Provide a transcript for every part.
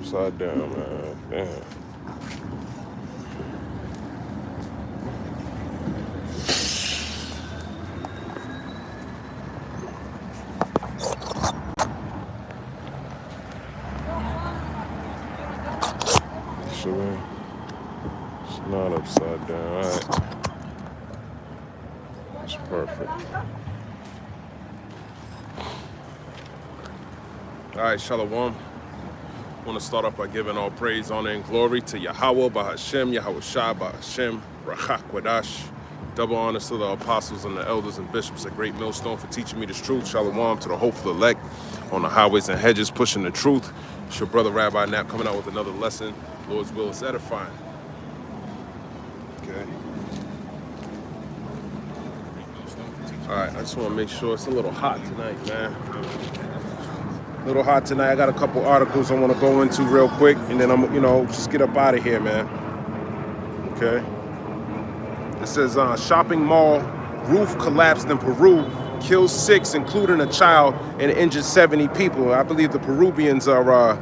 upside down, man. Damn. Actually, it's not upside down. All right. It's perfect. All right, Shalom. I want to start off by giving all praise, honor, and glory to Yahweh, Bahashem, Yahweh Shai, Bahashem, Rachak Wadash. Double honors to the apostles and the elders and bishops at Great Millstone for teaching me this truth. Shalom to the hopeful elect on the highways and hedges pushing the truth. It's your brother Rabbi Knapp coming out with another lesson. Lord's will is edifying. Okay. All right, I just want to make sure it's a little hot tonight, man. A little hot tonight. I got a couple articles I want to go into real quick, and then I'm, just get up out of here, man. Okay. It says, shopping mall roof collapsed in Peru, kills 6, including a child, and injured 70 people. I believe the Peruvians are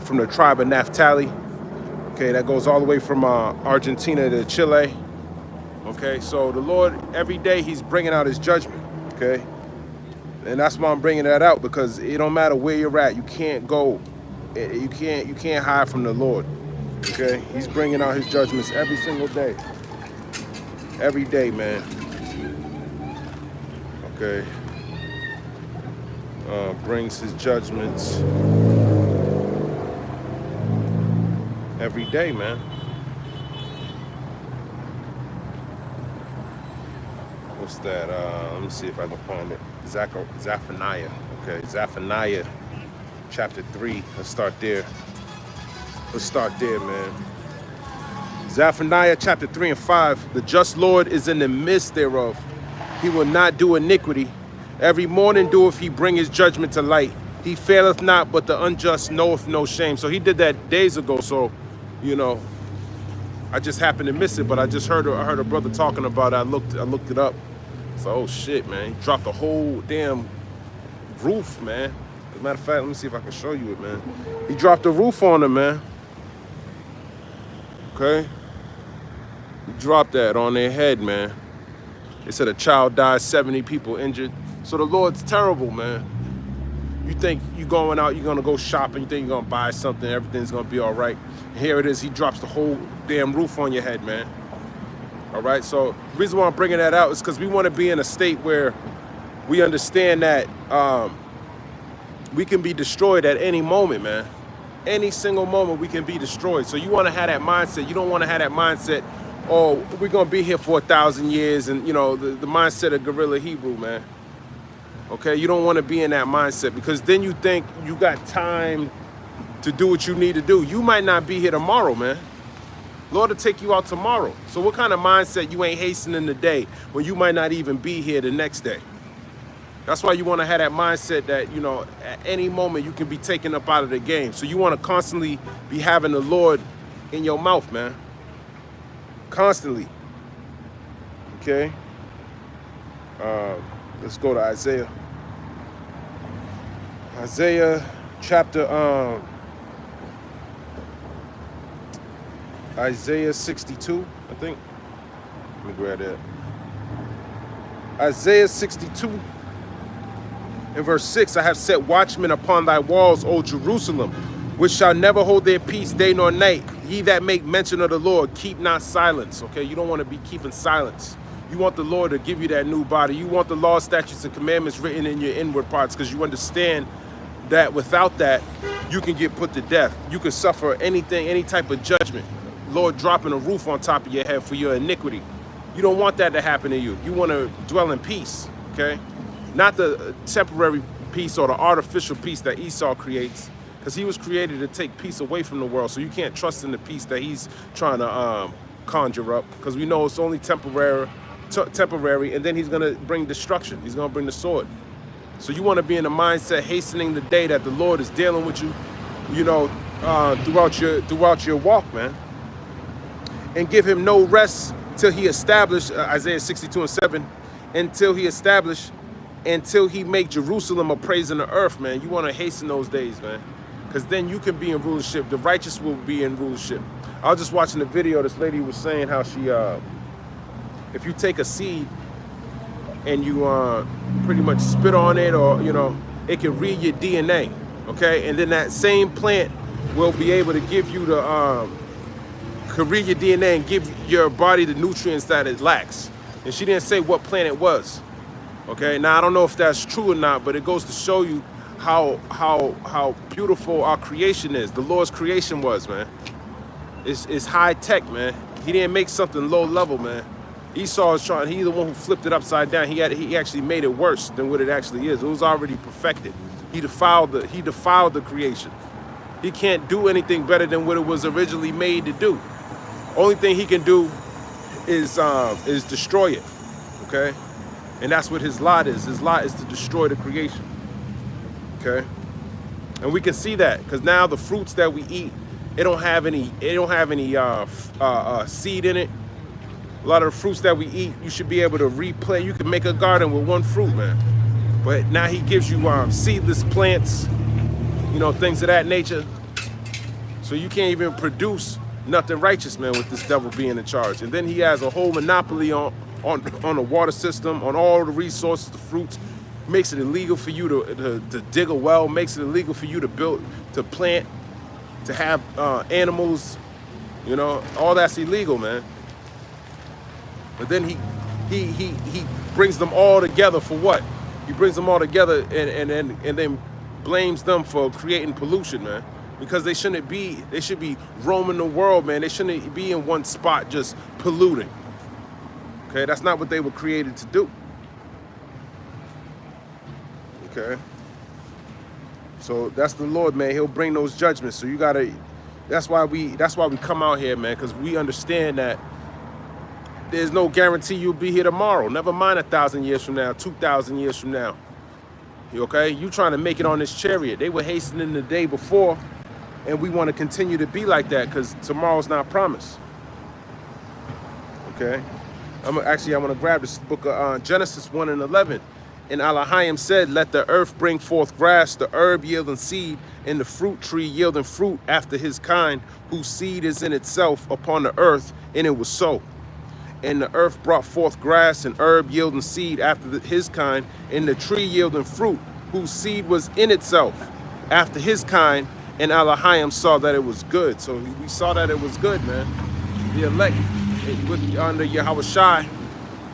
from the tribe of Naphtali. Okay, that goes all the way from Argentina to Chile. Okay, so the Lord, every day he's bringing out his judgment. Okay. And that's why I'm bringing that out, because it don't matter where you're at. You can't go. You can't hide from the Lord. Okay? He's bringing out his judgments every single day. Every day, man. Okay? Brings his judgments every day, man. What's that? Let me see if I can find it. Zephaniah. Okay, Zephaniah chapter 3. Let's start there. Let's start there, man. Zephaniah chapter 3 and 5. The just Lord is in the midst thereof. He will not do iniquity. Every morning doeth he bring his judgment to light. He faileth not, but the unjust knoweth no shame. So he did that days ago. So, I just happened to miss it, but I heard a brother talking about it. I looked it up. So, oh shit, man. He dropped the whole damn roof, man. As a matter of fact, let me see if I can show you it, man. He dropped the roof on them, man. Okay? He dropped that on their head, man. They said a child died, 70 people injured. So the Lord's terrible, man. You think you going out, you're gonna go shopping, you think you're gonna buy something, everything's gonna be all right. Here it is, he drops the whole damn roof on your head, man. All right, so the reason why I'm bringing that out is because we want to be in a state where we understand that we can be destroyed at any moment, man. Any single moment we can be destroyed. So you want to have that mindset. You don't want to have that mindset, oh, we're going to be here for 1,000 years, and, the mindset of guerrilla Hebrew, man. Okay, you don't want to be in that mindset, because then you think you got time to do what you need to do. You might not be here tomorrow, man. Lord will take you out tomorrow. So what kind of mindset you ain't hastening the day when you might not even be here the next day? That's why you want to have that mindset that, at any moment you can be taken up out of the game. So you want to constantly be having the Lord in your mouth, man. Constantly. Okay? Let's go to Isaiah. Isaiah chapter Isaiah 62, I think. Let me grab that. Isaiah 62, in verse 6, I have set watchmen upon thy walls, O Jerusalem, which shall never hold their peace day nor night. Ye that make mention of the Lord, keep not silence. Okay, you don't want to be keeping silence. You want the Lord to give you that new body. You want the law, statutes, and commandments written in your inward parts, because you understand that without that, you can get put to death. You can suffer anything, any type of judgment. Lord dropping a roof on top of your head for your iniquity. You don't want that to happen to you. You want to dwell in peace, okay? Not the temporary peace or the artificial peace that Esau creates, because he was created to take peace away from the world. So you can't trust in the peace that he's trying to conjure up, because we know it's only temporary, and then he's going to bring destruction. He's going to bring the sword. So you want to be in the mindset hastening the day that the Lord is dealing with you, throughout your walk, man. And give him no rest till he establish, Isaiah 62 and 7, until he make Jerusalem a praise in the earth, man. You want to hasten those days, man. because then you can be in rulership. The righteous will be in rulership. I was just watching the video. This lady was saying how she, if you take a seed and you pretty much spit on it, or it can read your DNA, okay? And then that same plant will be able to give you the, could read your DNA and give your body the nutrients that it lacks. And she didn't say what plant it was, okay? Now I don't know if that's true or not, but it goes to show you how beautiful our creation is. The Lord's creation was, man. It's high tech, man. He didn't make something low level, man. Esau is trying. He's the one who flipped it upside down. He actually made it worse than what it actually is. It was already perfected. He defiled the creation. He can't do anything better than what it was originally made to do. Only thing he can do is destroy it, okay? And that's what his lot is. His lot is to destroy the creation, okay? And we can see that because now the fruits that we eat, it don't have any seed in it. A lot of the fruits that we eat, you should be able to replay. You can make a garden with one fruit, man. But now he gives you seedless plants, things of that nature. So you can't even produce nothing righteous, man, with this devil being in charge. And then he has a whole monopoly on the water system, on all the resources, the fruits. Makes it illegal for you to dig a well. Makes it illegal for you to plant, to have animals. All that's illegal, man. But then he brings them all together for what? He brings them all together and then blames them for creating pollution, man. Because they should be roaming the world, man. They shouldn't be in one spot just polluting. Okay, that's not what they were created to do. Okay. So that's the Lord, man. He'll bring those judgments. So that's why we come out here, man, because we understand that there's no guarantee you'll be here tomorrow. Never mind 1,000 years from now, 2,000 years from now. Okay? You trying to make it on this chariot. They were hastening the day before, and we want to continue to be like that because tomorrow's not promised. Okay? I want to grab this book of Genesis 1:11. And Elohim said, let the earth bring forth grass, the herb yielding seed, and the fruit tree yielding fruit after his kind, whose seed is in itself upon the earth, and it was so. And the earth brought forth grass and herb yielding seed after his kind, and the tree yielding fruit, whose seed was in itself after his kind, and Elohim saw that it was good. So we saw that it was good, man. The elect, under Yahweh Shai,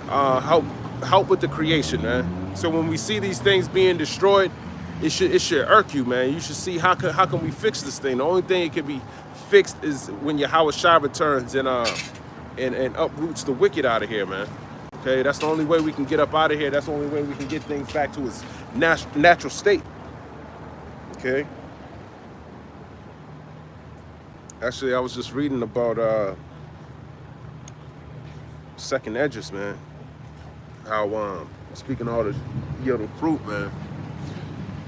help with the creation, man. So when we see these things being destroyed, it should irk you, man. You should see how can we fix this thing. The only thing it can be fixed is when Yahweh Shai returns and uproots the wicked out of here, man. Okay, that's the only way we can get up out of here. That's the only way we can get things back to its natural state. Okay. Actually, I was just reading about second Esdras, man. How speaking of all the yielding fruit, man.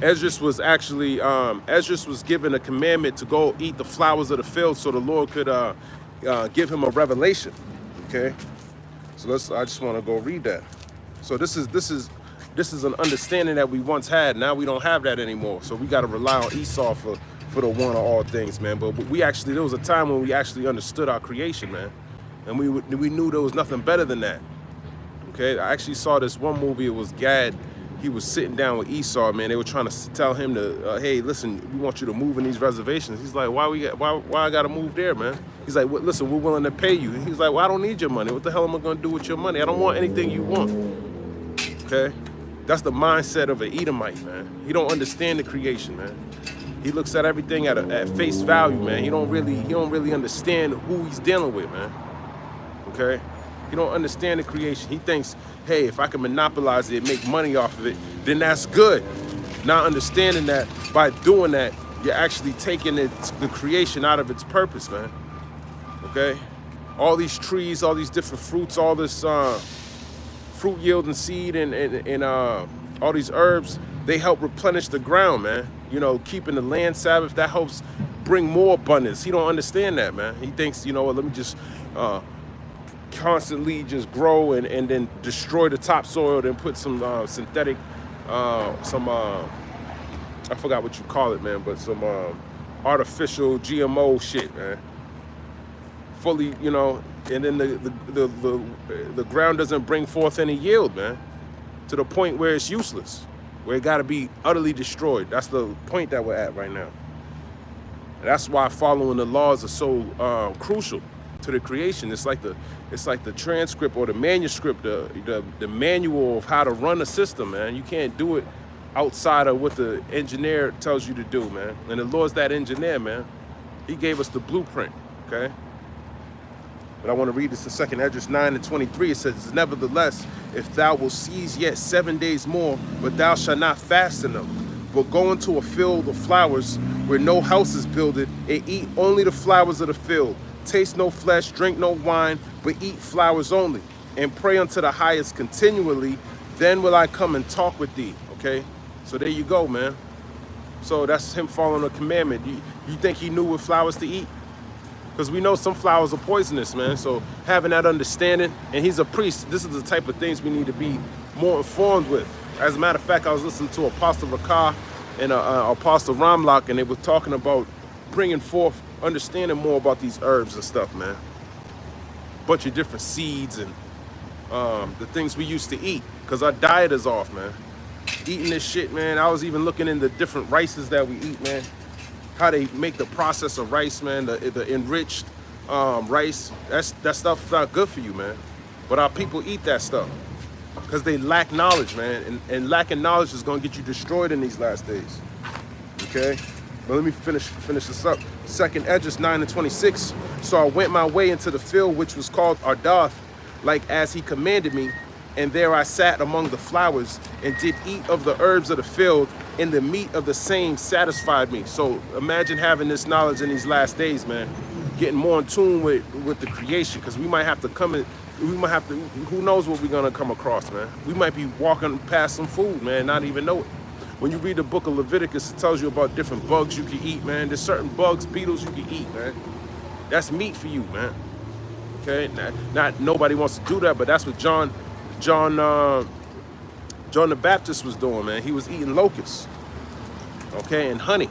Esdras was actually Esdras was given a commandment to go eat the flowers of the field, so the Lord could give him a revelation. Okay, so I just want to go read that. So this is an understanding that we once had. Now we don't have that anymore. So we got to rely on Esau for the one of all things, man. But there was a time when we actually understood our creation, man, and we knew there was nothing better than that. Okay, I actually saw this one movie. It was Gad. He was sitting down with Esau, man. They were trying to tell him to, hey, listen, we want you to move in these reservations. He's like, why I gotta move there, man? He's like, well, listen, we're willing to pay you. He's like, well, I don't need your money. What the hell am I gonna do with your money? I don't want anything you want. Okay, that's the mindset of an Edomite, man. He don't understand the creation, man. He looks at everything at face value, man. He don't really understand who he's dealing with, man. Okay. He don't understand the creation. He thinks, hey, if I can monopolize it, make money off of it, then that's good. Not understanding that by doing that, you're actually taking the creation out of its purpose, man. Okay? All these trees, all these different fruits, all this fruit yielding seed and all these herbs, they help replenish the ground, man. Keeping the land Sabbath, that helps bring more abundance. He don't understand that, man. He thinks, let me just constantly just grow and then destroy the topsoil, then put some synthetic I forgot what you call it, man, but some artificial GMO shit, man. Fully, you know, and then the ground doesn't bring forth any yield, man, to the point where it's useless, where it got to be utterly destroyed. That's the point that we're at right now. And that's why following the laws are so crucial to the creation. It's like the transcript or the manuscript, the manual of how to run a system, man. You can't do it outside of what the engineer tells you to do, man. And the Lord's that engineer, man. He gave us the blueprint, okay? But I want to read this in 2 Esdras 9:23. It says, nevertheless, if thou wilt seize yet 7 days more, but thou shalt not fast in them, but go into a field of flowers where no house is builded, and eat only the flowers of the field. Taste no flesh, drink no wine, but eat flowers only, and pray unto the highest continually. Then will I come and talk with thee, okay? So there you go, man. So that's him following a commandment. You think he knew what flowers to eat? Because we know some flowers are poisonous, man. So having that understanding, and he's a priest, this is the type of things we need to be more informed with. As a matter of fact, I was listening to Apostle Rakah and Apostle Ramlock, and they were talking about bringing forth, understanding more about these herbs and stuff, man. Bunch of different seeds and the things we used to eat, because our diet is off, man. Eating this shit, man. I was even looking into different rices that we eat, man. How they make the process of rice, man, the enriched rice. That stuff's not good for you, man. But our people eat that stuff because they lack knowledge, man. And lacking knowledge is going to get you destroyed in these last days. Okay? But let me finish this up. 2 Esdras 9:26. So I went my way into the field which was called Ardath, like as he commanded me. And there I sat among the flowers and did eat of the herbs of the field, and the meat of the same satisfied me. So imagine having this knowledge in these last days, man. Getting more in tune with the creation, because we might have to who knows what we're gonna come across, man. We might be walking past some food, man, not even know it. When you read the book of Leviticus, it tells you about different bugs you can eat, man. There's certain bugs, beetles you can eat, man. That's meat for you, man. Okay, not nobody wants to do that, but that's what John the Baptist was doing, man. He was eating locusts, okay, and honey.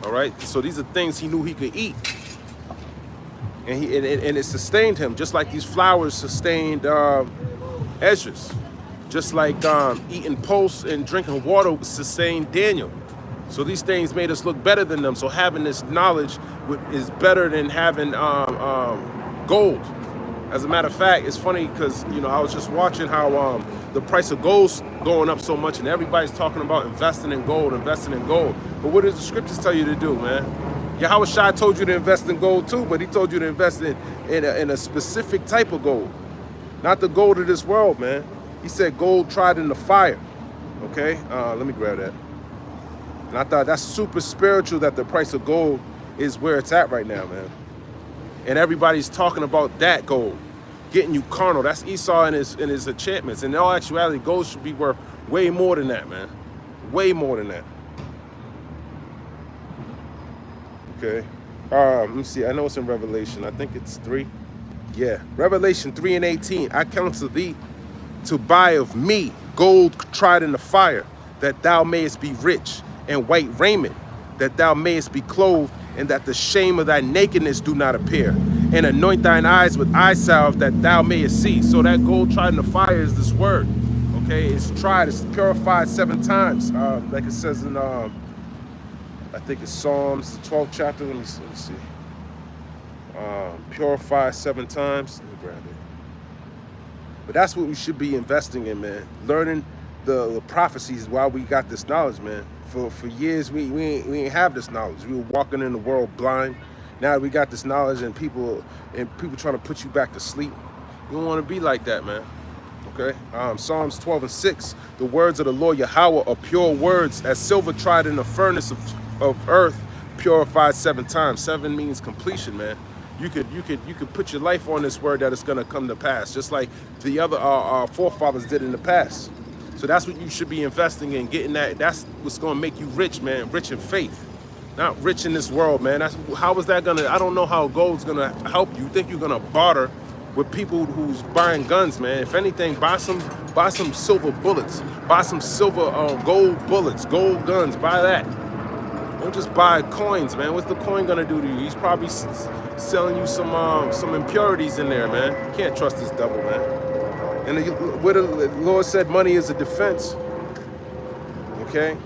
All right, so these are things he knew he could eat, and it sustained him, just like these flowers sustained Esdras, just like eating pulse and drinking water sustained Daniel. So these things made us look better than them. So having this knowledge is better than having gold. As a matter of fact, it's funny because, you know, I was just watching how the price of gold's going up so much, and everybody's talking about investing in gold. But what does the scriptures tell you to do, man? Yahweh Shai told you to invest in gold too, but he told you to invest in a specific type of gold, not the gold of this world, man. He said gold tried in the fire. Okay, let me grab that. And I thought that's super spiritual that the price of gold is where it's at right now, man. And everybody's talking about that gold, getting you carnal. That's Esau and his enchantments. In all actuality, gold should be worth way more than that, man. Way more than that. Okay. Let me see. I know it's in Revelation. I think it's 3. Yeah. Revelation 3:18. I counsel thee to buy of me gold tried in the fire, that thou mayest be rich, and white raiment, that thou mayest be clothed, and that the shame of thy nakedness do not appear, and anoint thine eyes with eye salve, that thou mayest see. So that gold tried in the fire is this word. Okay, it's tried, it's purified 7 times, like it says in I think it's Psalms, the 12th chapter. Let me see. Purified 7 times. Let me grab it. But that's what we should be investing in, man. Learning the prophecies while we got this knowledge, man. For years, we ain't have this knowledge. We were walking in the world blind. Now we got this knowledge, and people trying to put you back to sleep. You don't want to be like that, man. Okay? Psalms 12:6. The words of the Lord Yahweh are pure words, as silver tried in the furnace of earth, purified 7 times. 7 means completion, man. You could put your life on this word that it's gonna come to pass, just like the other our forefathers did in the past. So that's what you should be investing in, getting that. That's what's gonna make you rich, man. Rich in faith, not rich in this world, man. How is that gonna? I don't know how gold's gonna help you. Think you're gonna barter with people who's buying guns, man? If anything, buy some silver bullets, buy some silver gold bullets, gold guns. Buy that. Don't just buy coins, man. What's the coin gonna do to you? He's probably selling you some impurities in there, man. You can't trust this devil, man. And what the Lord said, money is a defense. Okay.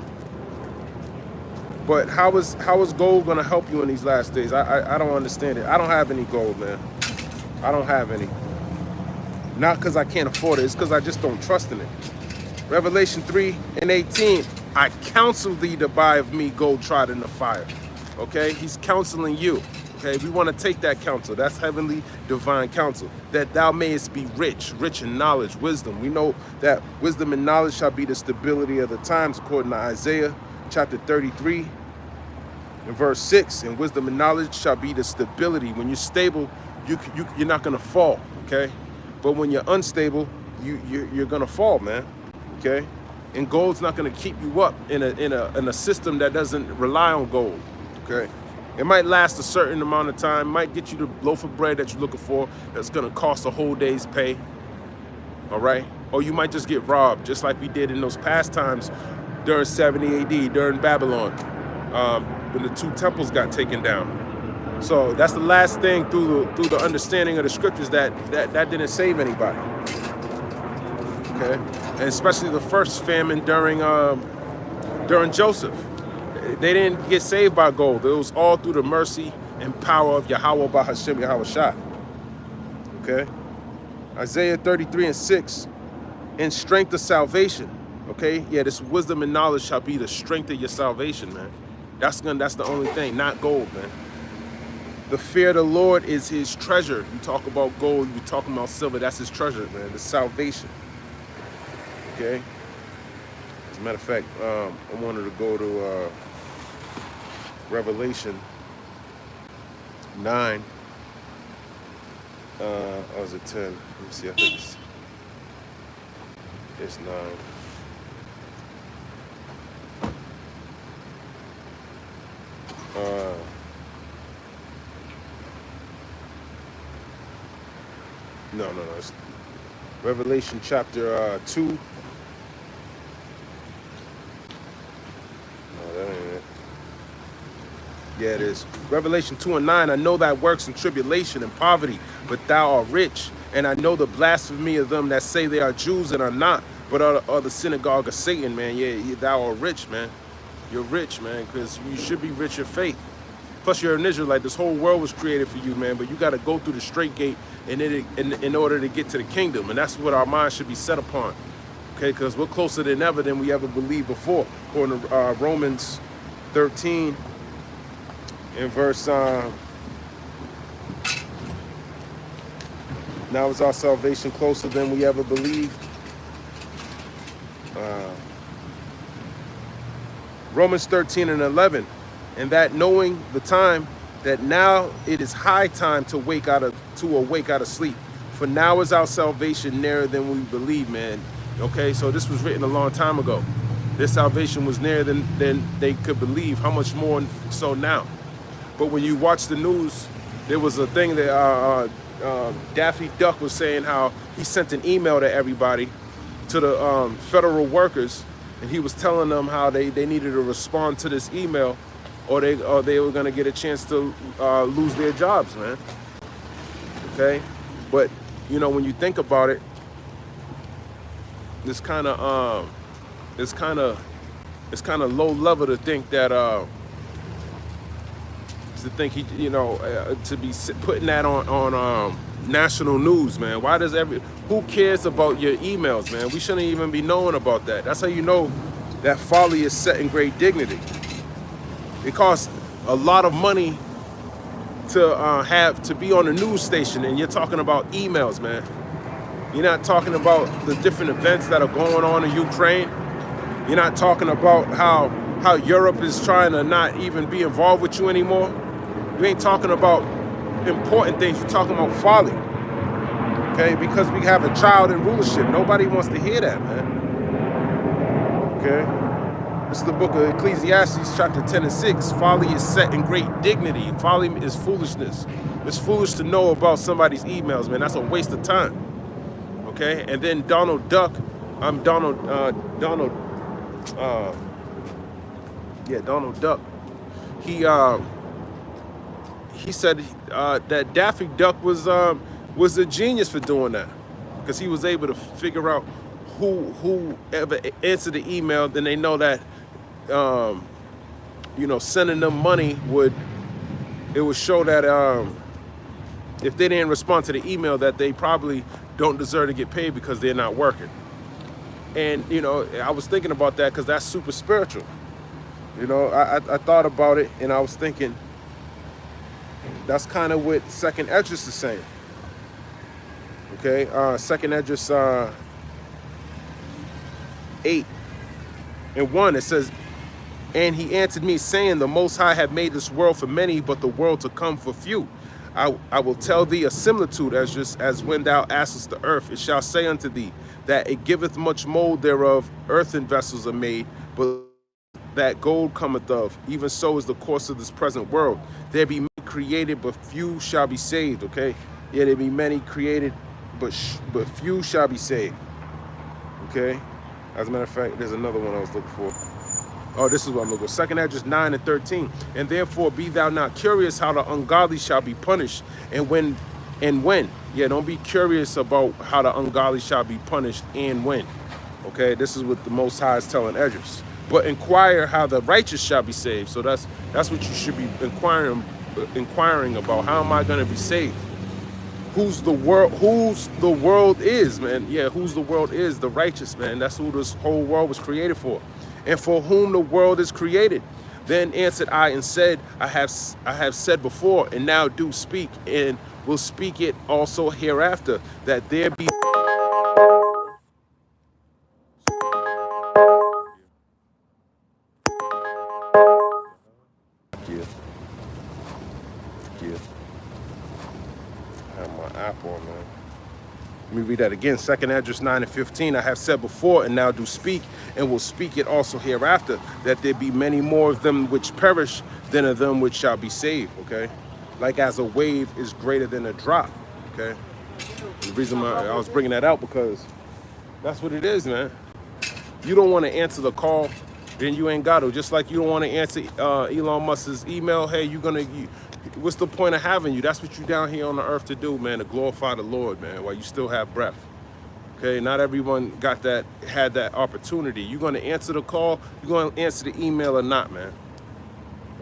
But how is gold gonna help you in these last days? I don't understand it. I don't have any gold, man. I don't have any. Not because I can't afford it. It's because I just don't trust in it. Revelation 3:18. I counsel thee to buy of me gold tried in the fire. Okay? He's counseling you. Okay? We want to take that counsel. That's heavenly divine counsel. That thou mayest be rich in knowledge, wisdom. We know that wisdom and knowledge shall be the stability of the times, according to Isaiah chapter 33 and verse 6. And wisdom and knowledge shall be the stability. When you're stable, you're not going to fall. Okay? But when you're unstable, you're going to fall, man. Okay? And gold's not going to keep you up in a system that doesn't rely on gold. Okay, it might last a certain amount of time, might get you the loaf of bread that you're looking for that's going to cost a whole day's pay. All right, or you might just get robbed, just like we did in those past times during 70 AD, during Babylon, when the 2 temples got taken down. So that's the last thing through the understanding of the scriptures that didn't save anybody. Okay, and especially the first famine during Joseph, they didn't get saved by gold. It was all through the mercy and power of Yahweh Bahashem Yahweh Shah. Okay, Isaiah 33:6, in strength of salvation. Okay, yeah, this wisdom and knowledge shall be the strength of your salvation, man. That's the only thing, not gold, man. The fear of the Lord is his treasure. You talk about gold, you talking about silver, that's his treasure, man. The salvation. Okay. As a matter of fact, I wanted to go to Revelation 9. Was it 10? Let me see. I think it's 9. No. It's Revelation chapter 2. Yeah, it is. Revelation 2:9, I know thy works in tribulation and poverty, but thou art rich. And I know the blasphemy of them that say they are Jews and are not, but are the synagogue of Satan, man. Yeah, thou art rich, man. You're rich, man, because you should be rich in faith. Plus, you're an Israelite. This whole world was created for you, man, but you got to go through the straight gate in order to get to the kingdom. And that's what our mind should be set upon, okay, because we're closer than ever believed before, according to Romans 13. In verse, now is our salvation closer than we ever believed. Romans 13:11, and that knowing the time, that now it is high time to awake out of sleep. For now is our salvation nearer than we believe, man. Okay, so this was written a long time ago. Their salvation was nearer than they could believe. How much more so now? But when you watch the news, there was a thing that Daffy Duck was saying how he sent an email to everybody, to the federal workers, and he was telling them how they needed to respond to this email, or they were going to get a chance to lose their jobs, man. Okay, but you know, when you think about it, it's kind of low level to think that. To think to be putting that on national news, man. Why does who cares about your emails, man? We shouldn't even be knowing about that. That's how you know that folly is set in great dignity. It costs a lot of money to be on a news station, and you're talking about emails, man. You're not talking about the different events that are going on in Ukraine. You're not talking about how Europe is trying to not even be involved with you anymore. You ain't talking about important things. You're talking about folly. Okay? Because we have a child in rulership. Nobody wants to hear that, man. Okay? This is the book of Ecclesiastes, chapter 10:6. Folly is set in great dignity. Folly is foolishness. It's foolish to know about somebody's emails, man. That's a waste of time. Okay? And then Donald Duck. Donald Duck. he said that Daffy Duck was a genius for doing that, because he was able to figure out who ever answered the email. Then they know that you know, sending them money would show that if they didn't respond to the email, that they probably don't deserve to get paid because they're not working. And you know, I was thinking about that because that's super spiritual. You know, I thought about it and I was thinking that's kind of what Second Esdras is saying. Okay, Second Esdras 8:1, it says, "And he answered me, saying, The Most High have made this world for many, but the world to come for few. I will tell thee a similitude, as when thou askest the earth, it shall say unto thee, that it giveth much mold thereof, earthen vessels are made, but that gold cometh of. Even so is the course of this present world. There be many created, but few shall be saved." Okay, yeah, there be many created, but few shall be saved. Okay, as a matter of fact, there's another one I was looking for. Oh, this is what I'm looking for. Second Esdras 9:13. "And therefore be thou not curious how the ungodly shall be punished, and when. Yeah, don't be curious about how the ungodly shall be punished and when. Okay, this is what the Most High is telling Esdras. "But inquire how the righteous shall be saved." So that's what you should be inquiring about. How am I going to be saved? Who's the world is, man. Yeah, whose the world is? The righteous, man. That's who this whole world was created for. "And for whom the world is created. Then answered I and said, I have said before, and now do speak, and will speak it also hereafter, that there be..." Yeah. I have my app on, man. Let me read that again. Second Esdras 9:15. "I have said before, and now do speak, and will speak it also hereafter, that there be many more of them which perish than of them which shall be saved." Okay, like as a wave is greater than a drop. Okay, and the reason I was bringing that out, because that's what it is, man. You don't want to answer the call, then you ain't got to. Just like you don't want to answer Elon Musk's email. Hey, what's the point of having you? That's what you down here on the earth to do, man, to glorify the Lord, man, while you still have breath. Okay, not everyone had that opportunity. You're going to answer the call, you're going to answer the email or not, man.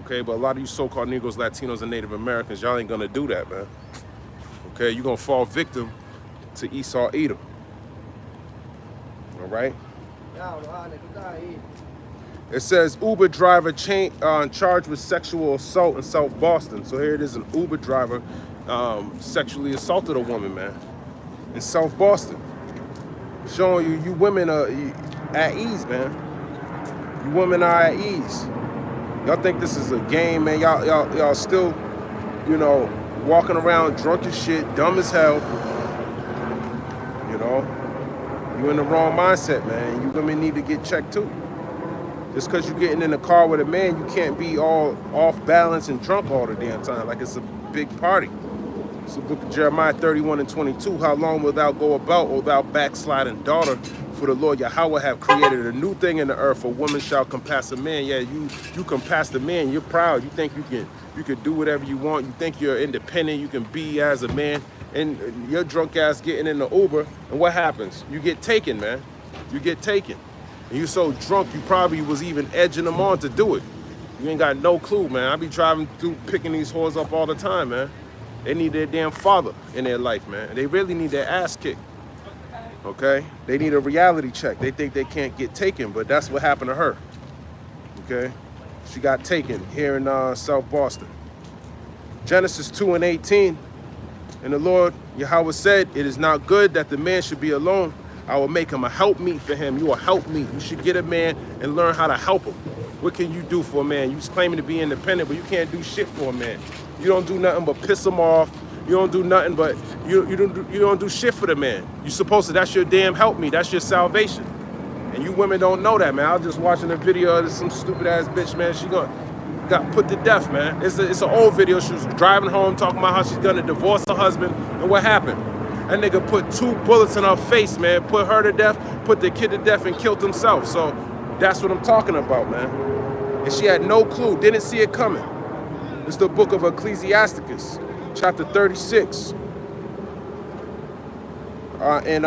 Okay, but a lot of you so-called Negroes, Latinos, and Native Americans, y'all ain't going to do that, man. Okay, you're going to fall victim to Esau Edom. All right? It says Uber driver charged with sexual assault in South Boston. So here it is, an Uber driver sexually assaulted a woman, man, in South Boston. Showing you women are at ease, man. You women are at ease. Y'all think this is a game, man. Y'all still, you know, walking around drunk as shit, dumb as hell. You know, you in the wrong mindset, man. You women need to get checked too. Just because you're getting in the car with a man, you can't be all off balance and drunk all the damn time like it's a big party. It's the book of Jeremiah 31:22. "How long wilt thou go about, O thou backsliding daughter? For the Lord Yahweh have created a new thing in the earth. A woman shall compass a man." Yeah, you compass the man. You're proud. You think you can do whatever you want. You think you're independent. You can be as a man. And your drunk ass getting in the Uber, and what happens? You get taken, man. You get taken. And you so drunk, you probably was even edging them on to do it. You ain't got no clue, man. I be driving through picking these whores up all the time, man. They need their damn father in their life, man. They really need their ass kicked, okay? They need a reality check. They think they can't get taken, but that's what happened to her, okay? She got taken here in South Boston. Genesis 2:18, "And the Lord Yahweh said, It is not good that the man should be alone. I will make him a helpmeet for him." You will help me. You should get a man and learn how to help him. What can you do for a man? You claiming to be independent, but you can't do shit for a man. You don't do nothing but piss him off. You don't do nothing but you don't do shit for the man. You supposed to. That's your damn helpmeet. That's your salvation. And you women don't know that, man. I was just watching a video of some stupid ass bitch, man. She got put to death, man. It's an old video. She was driving home talking about how she's gonna divorce her husband, and what happened? That nigga put 2 bullets in her face, man. Put her to death, put the kid to death, and killed himself. So that's what I'm talking about, man. And she had no clue, didn't see it coming. It's the book of Ecclesiasticus, chapter 36. And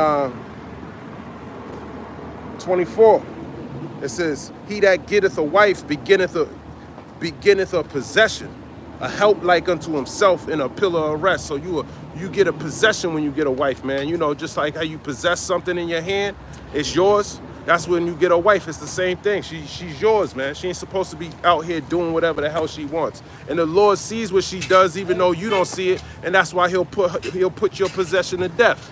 24. It says, he that getteth a wife beginneth a possession, a help like unto himself, in a pillar of rest. So you get a possession when you get a wife, man. You know, just like how you possess something in your hand, it's yours. That's when you get a wife. It's the same thing. She's yours, man. She ain't supposed to be out here doing whatever the hell she wants. And the Lord sees what she does, even though you don't see it. And that's why he'll put your possession to death.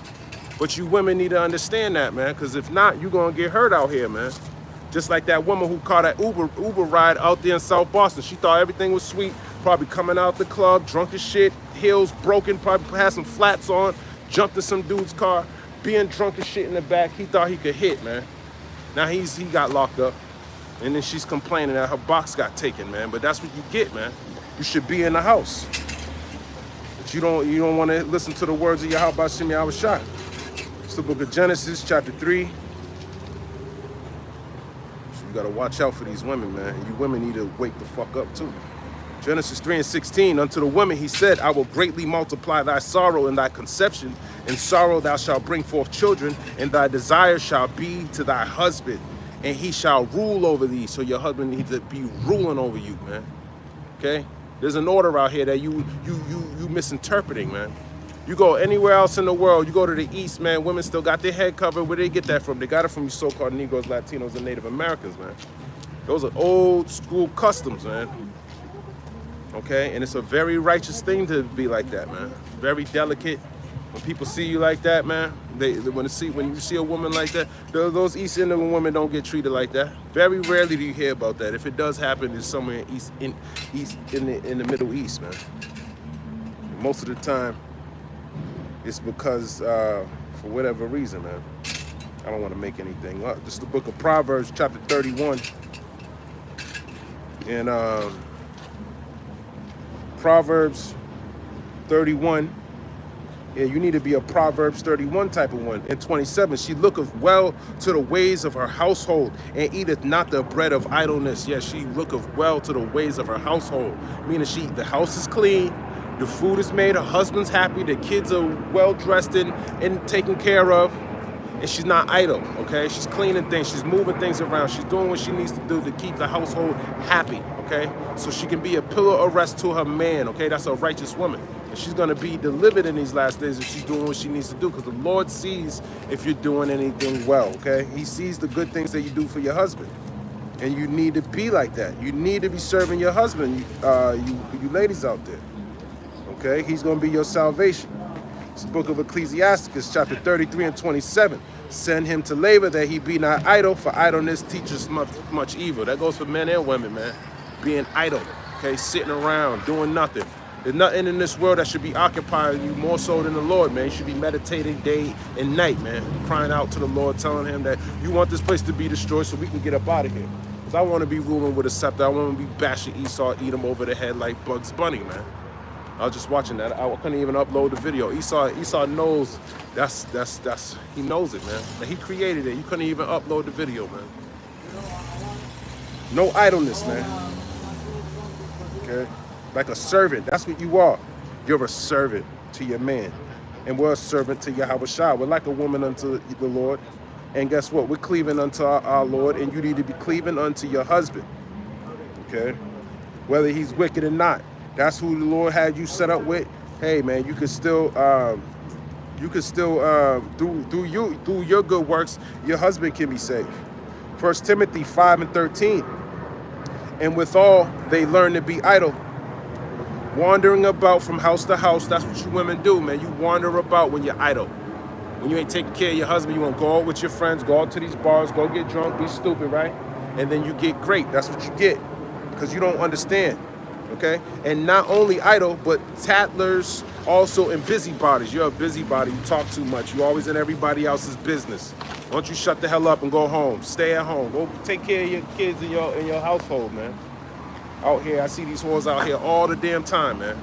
But you women need to understand that, man, because if not, you're going to get hurt out here, man. Just like that woman who caught that Uber ride out there in South Boston. She thought everything was sweet, probably coming out the club, drunk as shit, heels broken, probably had some flats on, jumped in some dude's car, being drunk as shit in the back. He thought he could hit, man. Now he got locked up. And then she's complaining that her box got taken, man. But that's what you get, man. You should be in the house. But you don't want to listen to the words of Yahweh Shem Yahweh Shai. It's the book of Genesis, chapter 3. So you got to watch out for these women, man. You women need to wake the fuck up, too. Genesis 3:16, unto the woman he said, I will greatly multiply thy sorrow and thy conception. In sorrow thou shalt bring forth children, and thy desire shall be to thy husband, and he shall rule over thee. So your husband needs to be ruling over you, man. Okay? There's an order out here that you misinterpreting, man. You go anywhere else in the world, you go to the East, man, women still got their head covered. Where they get that from? They got it from you so-called Negroes, Latinos, and Native Americans, man. Those are old school customs, man. Okay? And it's a very righteous thing to be like that, man. Very delicate. When people see you like that, man, when you see a woman like that, those East Indian women don't get treated like that. Very rarely do you hear about that. If it does happen, it's somewhere in the Middle East, man. Most of the time, it's because for whatever reason, man. I don't want to make anything up. This is the book of Proverbs, chapter 31, and Proverbs 31. Yeah, you need to be a Proverbs 31 type of one. And 27, she looketh well to the ways of her household, and eateth not the bread of idleness. Yes, she looketh well to the ways of her household. Meaning the house is clean, the food is made, her husband's happy, the kids are well dressed and taken care of, and she's not idle, okay? She's cleaning things, she's moving things around, she's doing what she needs to do to keep the household happy, okay? So she can be a pillar of rest to her man, okay? That's a righteous woman. And she's gonna be delivered in these last days if she's doing what she needs to do, because the Lord sees if you're doing anything well, okay? He sees the good things that you do for your husband. And you need to be like that. You need to be serving your husband, you ladies out there. Okay, he's going to be your salvation. It's the book of Ecclesiasticus, chapter 33 and 27. Send him to labor that he be not idle, for idleness teaches much evil. That goes for men and women, man. Being idle, okay, sitting around, doing nothing. There's nothing in this world that should be occupying you more so than the Lord, man. You should be meditating day and night, man. Crying out to the Lord, telling him that you want this place to be destroyed so we can get up out of here. Because I want to be ruling with a scepter. I want to be bashing Esau, eat him over the head like Bugs Bunny, man. I was just watching that. I couldn't even upload the video. Esau knows he knows it, man. That he created it. You couldn't even upload the video, man. No idleness, man. Okay? Like a servant. That's what you are. You're a servant to your man. And we're a servant to Yahweh Shai. We're like a woman unto the Lord. And guess what? We're cleaving unto our Lord, and you need to be cleaving unto your husband. Okay? Whether he's wicked or not. That's who the Lord had you set up with. Hey, man, you could still through your good works, your husband can be saved. 1 Timothy 5 and 13. And withal, they learn to be idle, wandering about from house to house. That's what you women do, man. You wander about when you're idle. When you ain't taking care of your husband, you want to go out with your friends, go out to these bars, go get drunk, be stupid, right? And then you get great. That's what you get, because you don't understand. Okay, and not only idle, but tattlers, also in busybodies. You're a busybody. You talk too much. You're always in everybody else's business. Why don't you shut the hell up and go home? Stay at home. Go take care of your kids in your household, man. Out here, I see these whores out here all the damn time, man.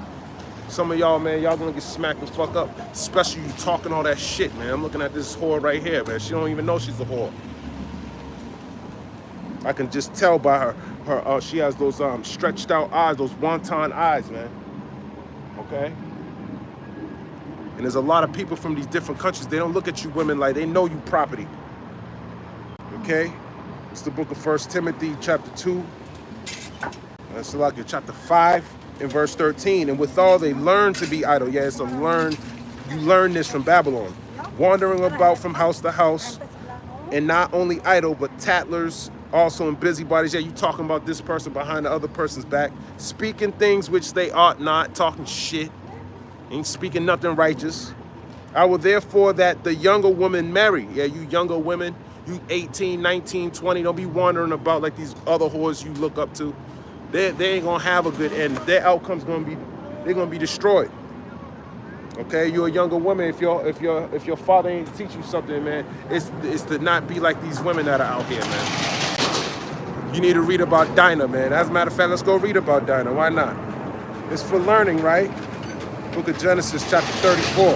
Some of y'all, man, y'all gonna get smacked the fuck up. Especially you talking all that shit, man. I'm looking at this whore right here, man. She don't even know she's a whore. I can just tell by She has those stretched out eyes, those wonton eyes, man. Okay? And there's a lot of people from these different countries, they don't look at you women like they know you property. Okay? It's the book of 1 Timothy chapter 2. That's like chapter 5 and verse 13. And withal they learn to be idle. Yeah, it's a learn. You learn this from Babylon. Wandering about from house to house. And not only idle, but tattlers, also in busybodies. Yeah, you talking about this person behind the other person's back. Speaking things which they ought not. Talking shit. Ain't speaking nothing righteous. I will therefore that the younger woman marry. Yeah, you younger women. You 18, 19, 20. Don't be wandering about like these other whores you look up to. They ain't gonna have a good end. Their outcome's gonna be, they're gonna be destroyed. Okay, you're a younger woman. If your father ain't teach you something, man, it's to not be like these women that are out here, man. You need to read about Dinah, man. As a matter of fact, let's go read about Dinah. Why not? It's for learning, right? Book of Genesis, chapter 34,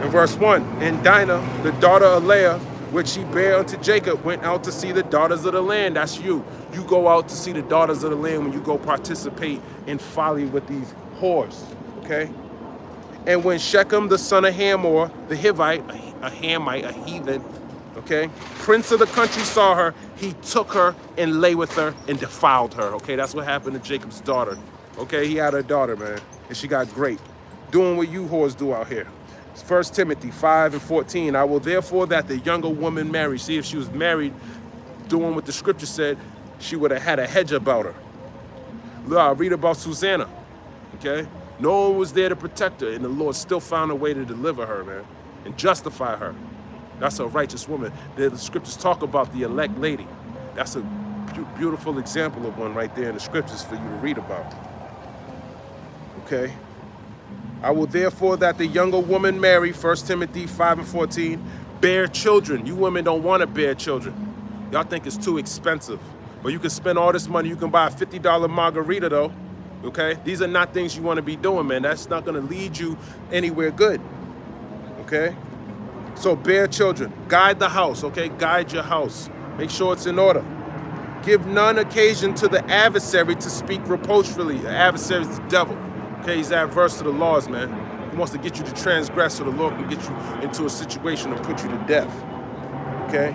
and verse 1. And Dinah, the daughter of Leah, which she bare unto Jacob, went out to see the daughters of the land. That's you. You go out to see the daughters of the land when you go participate in folly with these whores, okay? And when Shechem, the son of Hamor, the Hivite, a Hamite, a heathen, okay, prince of the country saw her, he took her and lay with her and defiled her, okay? That's what happened to Jacob's daughter, okay? He had a daughter, man, and she got great. Doing what you whores do out here. 1 Timothy 5 and 14. I will therefore that the younger woman marry. See, if she was married, doing what the scripture said, she would have had a hedge about her. Look, I read about Susanna, okay? No one was there to protect her, and the Lord still found a way to deliver her, man, and justify her. That's a righteous woman. The scriptures talk about the elect lady. That's a beautiful example of one right there in the scriptures for you to read about. Okay? I will therefore that the younger woman marry, 1 Timothy 5 and 14, bear children. You women don't want to bear children. Y'all think it's too expensive. But you can spend all this money. You can buy a $50 margarita, though. Okay? These are not things you want to be doing, man. That's not going to lead you anywhere good. Okay? So bear children. Guide the house, okay? Guide your house. Make sure it's in order. Give none occasion to the adversary to speak reproachfully. The adversary is the devil. Okay, he's adverse to the laws, man. He wants to get you to transgress so the Lord can get you into a situation to put you to death. Okay?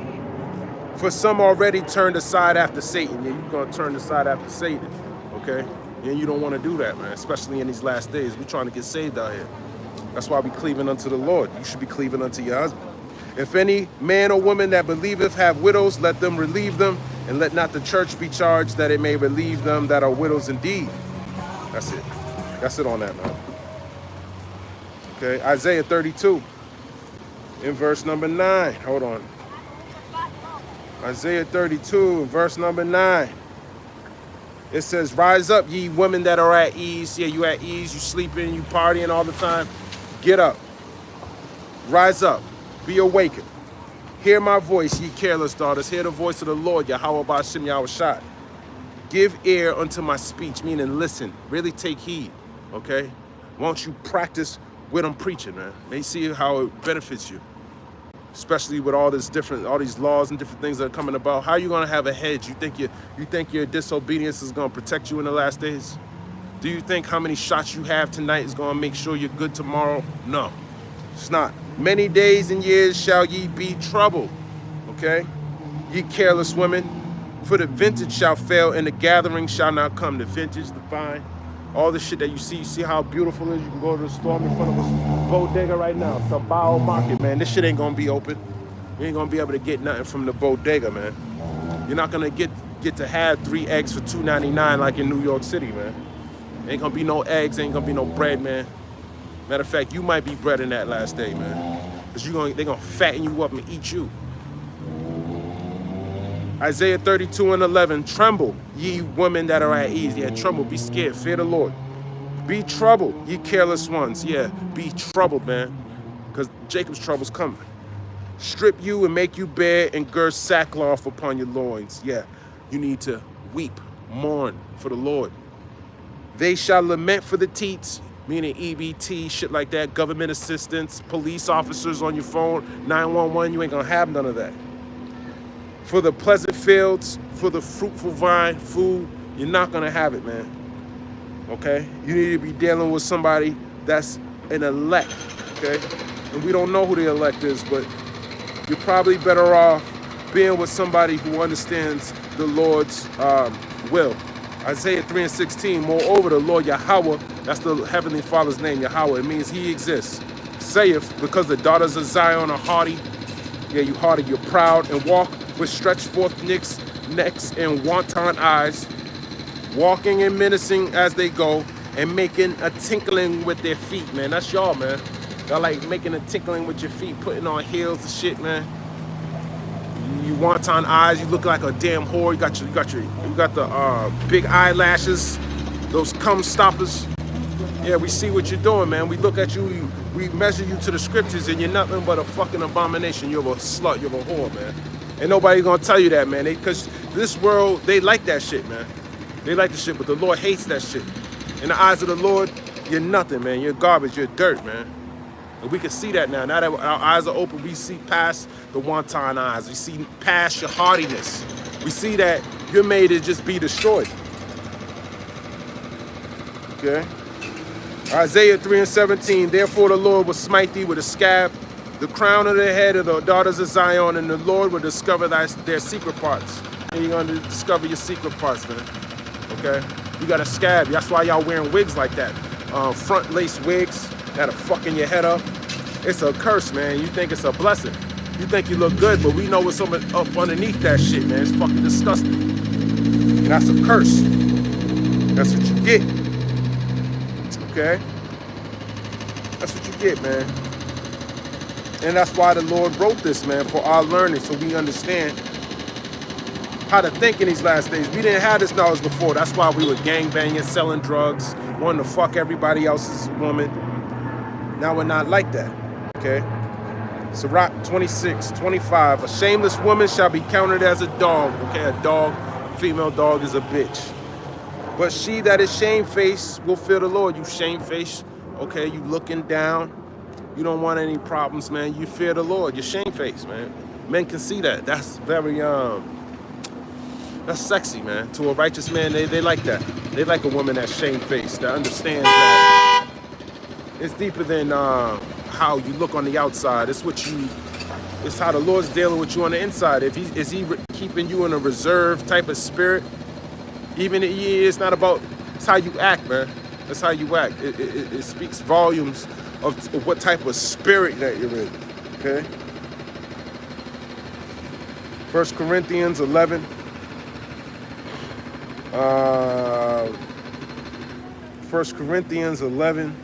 For some already turned aside after Satan. Yeah, you're going to turn aside after Satan. Okay? And you don't want to do that, man, especially in these last days. We're trying to get saved out here. That's why we cleaving unto the Lord. You should be cleaving unto your husband. If any man or woman that believeth have widows, let them relieve them, and let not the church be charged that it may relieve them that are widows indeed. That's it. That's it on that, man. Okay, Isaiah 32 in verse number 9. Hold on. Isaiah 32 in verse number 9. It says, rise up, ye women that are at ease. Yeah, you at ease, you sleeping, you partying all the time. Get up. Rise up. Be awakened. Hear my voice, ye careless daughters. Hear the voice of the Lord, Yahweh Ba'ashem Yahushua. Give ear unto my speech, meaning listen. Really take heed, okay? Won't you practice what I'm preaching, man? May see how it benefits you. Especially with all these laws and different things that are coming about. How are you gonna have a hedge? You think your disobedience is gonna protect you in the last days? Do you think how many shots you have tonight is gonna make sure you're good tomorrow? No, it's not. Many days and years shall ye be troubled, okay? Ye careless women, for the vintage shall fail and the gathering shall not come. The vintage, the vine, all the shit that you see how beautiful it is. You can go to the store in front of a bodega right now. It's a bio market, man. This shit ain't gonna be open. You ain't gonna be able to get nothing from the bodega, man. You're not gonna get to have 3 eggs for $2.99 like in New York City, man. Ain't gonna be no eggs, ain't gonna be no bread, man. Matter of fact, you might be bread in that last day, man. Because they're gonna fatten you up and eat you. Isaiah 32 and 11, tremble, ye women that are at ease. Yeah, tremble, be scared, fear the Lord. Be troubled, ye careless ones. Yeah, be troubled, man, because Jacob's trouble's coming. Strip you and make you bare and gird sackcloth upon your loins. Yeah, you need to weep, mourn for the Lord. They shall lament for the teats, meaning EBT, shit like that, government assistance, police officers on your phone, 911, you ain't gonna have none of that. For the pleasant fields for the fruitful vine, food, you're not gonna have it, man. Okay? You need to be dealing with somebody that's an elect, okay? And we don't know who the elect is, but you're probably better off being with somebody who understands the Lord's will. Isaiah 3:16, moreover, the Lord Yahweh, that's the Heavenly Father's name, Yahweh, it means he exists, saith, because the daughters of Zion are haughty, yeah, you haughty, you're proud, and walk with stretched forth necks and wanton eyes, walking and menacing as they go, and making a tinkling with their feet, man. That's y'all, man. Y'all like making a tinkling with your feet, putting on heels and shit, man. You wanton eyes, you look like a damn whore. You got the big eyelashes, those cum stoppers. Yeah, we see what you're doing, man. We look at you, we measure you to the scriptures, and you're nothing but a fucking abomination. You're a slut, you're a whore, man. Ain't nobody gonna tell you that, man. Because this world, they like that shit, man. They like the shit, but the Lord hates that shit. In the eyes of the Lord, you're nothing, man. You're garbage, you're dirt, man. And we can see that now. Now that our eyes are open, we see past the wanton eyes. We see past your haughtiness. We see that you're made to just be destroyed. Okay? Isaiah 3:17, therefore the Lord will smite thee with a scab, the crown of the head of the daughters of Zion, and the Lord will discover their secret parts. And you're going to discover your secret parts, man. Okay? You got a scab. That's why y'all wearing wigs like that. Front lace wigs that are fucking your head up. It's a curse, man. You think it's a blessing. You think you look good, but we know what's up underneath that shit, man. It's fucking disgusting. And that's a curse. That's what you get. Okay? That's what you get, man. And that's why the Lord wrote this, man, for our learning, so we understand how to think in these last days. We didn't have this knowledge before. That's why we were gangbanging, selling drugs, wanting to fuck everybody else's woman. Now we're not like that, okay? Sirach 26:25, a shameless woman shall be counted as a dog, okay? A dog, a female dog is a bitch. But she that is shamefaced will fear the Lord. You shamefaced, okay? You looking down. You don't want any problems, man. You fear the Lord. You're shamefaced, man. Men can see that. That's very, that's sexy, man. To a righteous man, they like that. They like a woman that's shamefaced, that understands that it's deeper than how you look on the outside. It's how the Lord's dealing with you on the inside. Is he keeping you in a reserved type of spirit? Even it's not about, it's how you act, man. That's how you act. It speaks volumes of what type of spirit that you're in, okay? 1 Corinthians 11. 1 Corinthians 11.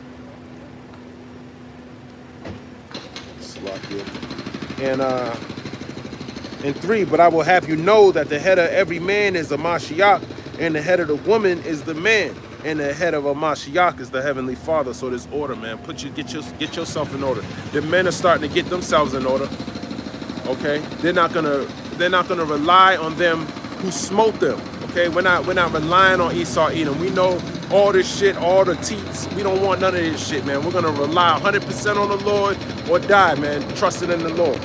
And 3, but I will have you know that the head of every man is a Mashiach, and the head of the woman is the man, and the head of a Mashiach is the Heavenly Father. So there's order, man. Get yourself in order. The men are starting to get themselves in order. Okay? They're not gonna rely on them who smote them. Okay? We're not relying on Esau, Edom. We know all this shit, all the teats. We don't want none of this shit, man. We're gonna rely 100% on the Lord or die, man, trusting in the Lord.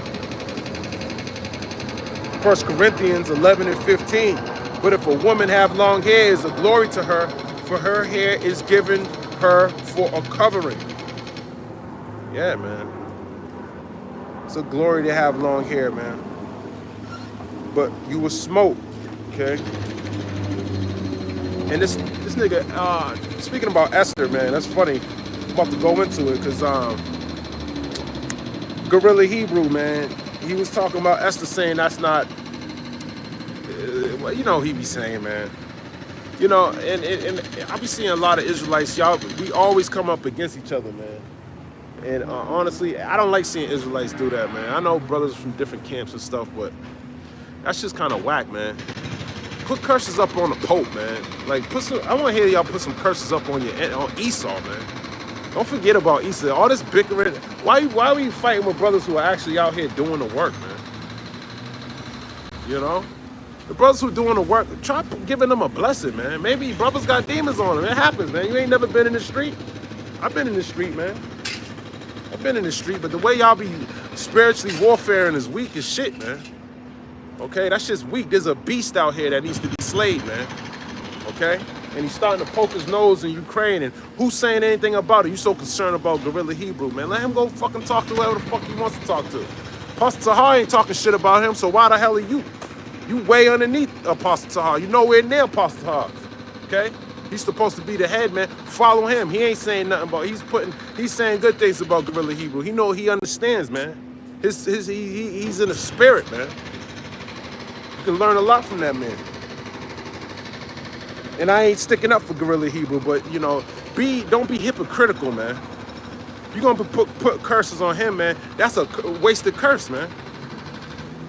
1 Corinthians 11 and 15. But if a woman have long hair, is a glory to her, for her hair is given her for a covering. Yeah, man. It's a glory to have long hair, man. But you will smote, okay? And this nigga, speaking about Esther, man, that's funny. I'm about to go into it, because Gorilla Hebrew, man, he was talking about Esther saying that's not, well, you know he be saying, man. You know, and I be seeing a lot of Israelites, y'all, we always come up against each other, man. And honestly, I don't like seeing Israelites do that, man. I know brothers from different camps and stuff, but that's just kind of whack, man. Put curses up on the Pope, man. Like, I want to hear y'all put some curses up on Esau, man. Don't forget about Esau. All this bickering. Why are we fighting with brothers who are actually out here doing the work, man? You know? The brothers who are doing the work, try giving them a blessing, man. Maybe brothers got demons on them. It happens, man. You ain't never been in the street. I've been in the street, man. I've been in the street, but the way y'all be spiritually warfaring is weak as shit, man. Okay, that shit's weak. There's a beast out here that needs to be slayed, man. Okay? And he's starting to poke his nose in Ukraine, and who's saying anything about it? You so concerned about Guerrilla Hebrew, man. Let him go fucking talk to whoever the fuck he wants to talk to. Apostle Tahar ain't talking shit about him, so why the hell are you? You way underneath Apostle Tahar. You nowhere near Apostle Tahar. Okay? He's supposed to be the head, man. Follow him. He ain't saying nothing about. He's saying good things about Guerrilla Hebrew. He understands, man. He's in the spirit, man. You can learn a lot from that man. And I ain't sticking up for Guerrilla Hebrew, but you know, don't be hypocritical, man. You're gonna put curses on him, man. That's a wasted curse, man.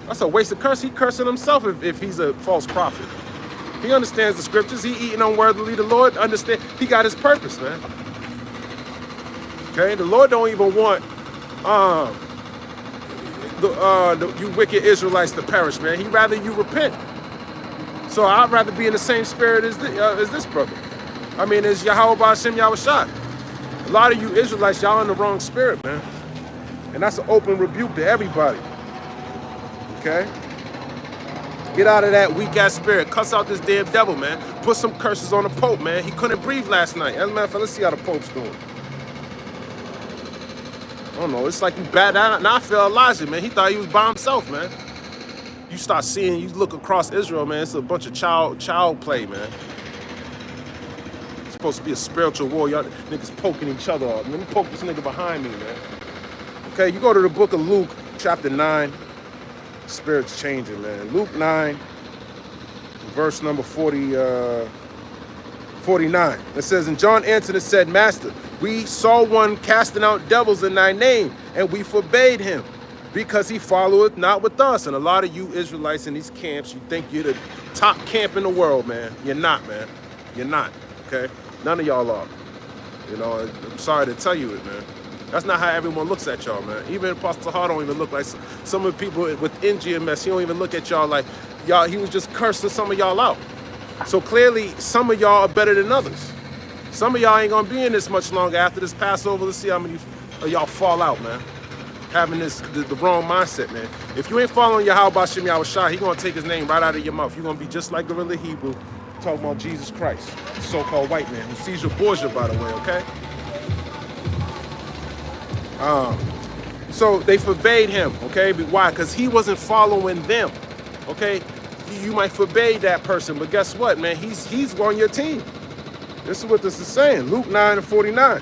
That's a wasted curse. He cursing himself if he's a false prophet. He understands the scriptures. He eating unworthily. The Lord understand. He got his purpose, man. Okay, the Lord don't even want you wicked Israelites to perish, man. He'd rather you repent. So I'd rather be in the same spirit as this brother. I mean, as Yahweh B'Hashem Yahushua. A lot of you Israelites, y'all in the wrong spirit, man. And that's an open rebuke to everybody. Okay? Get out of that weak-ass spirit. Cuss out this damn devil, man. Put some curses on the Pope, man. He couldn't breathe last night. As a matter of fact, let's see how the Pope's doing. I don't know. It's like you bad out. Now I feel Elijah, man. He thought he was by himself, man. You start seeing, you look across Israel, man. It's a bunch of child play, man. It's supposed to be a spiritual war. Y'all niggas poking each other up. Let me poke this nigga behind me, man. Okay, you go to the book of Luke, chapter 9. Spirit's changing, man. Luke 9, verse number 49. It says, and John answered and said, Master, we saw one casting out devils in thy name, and we forbade him, because he followeth not with us. And a lot of you Israelites in these camps, you think you're the top camp in the world, man. You're not, man. You're not, okay? None of y'all are. You know, I'm sorry to tell you it, man. That's not how everyone looks at y'all, man. Even Apostle Tahar don't even look like some of the people within GMS. He don't even look at y'all like y'all. He was just cursing some of y'all out. So clearly, some of y'all are better than others. Some of y'all ain't gonna be in this much longer after this Passover. Let's see how many of y'all fall out, man. Having the wrong mindset, man. If you ain't following Yahweh B'Hashem Yahushua, he gonna take his name right out of your mouth. You're gonna be just like Guerrilla Hebrew, talking about Jesus Christ, the so-called white man, who sees your Borgia, by the way, okay? So they forbade him, okay? Why? Because he wasn't following them, okay? You might forbade that person, but guess what, man? He's on your team. This is what this is saying. Luke 9 and 49,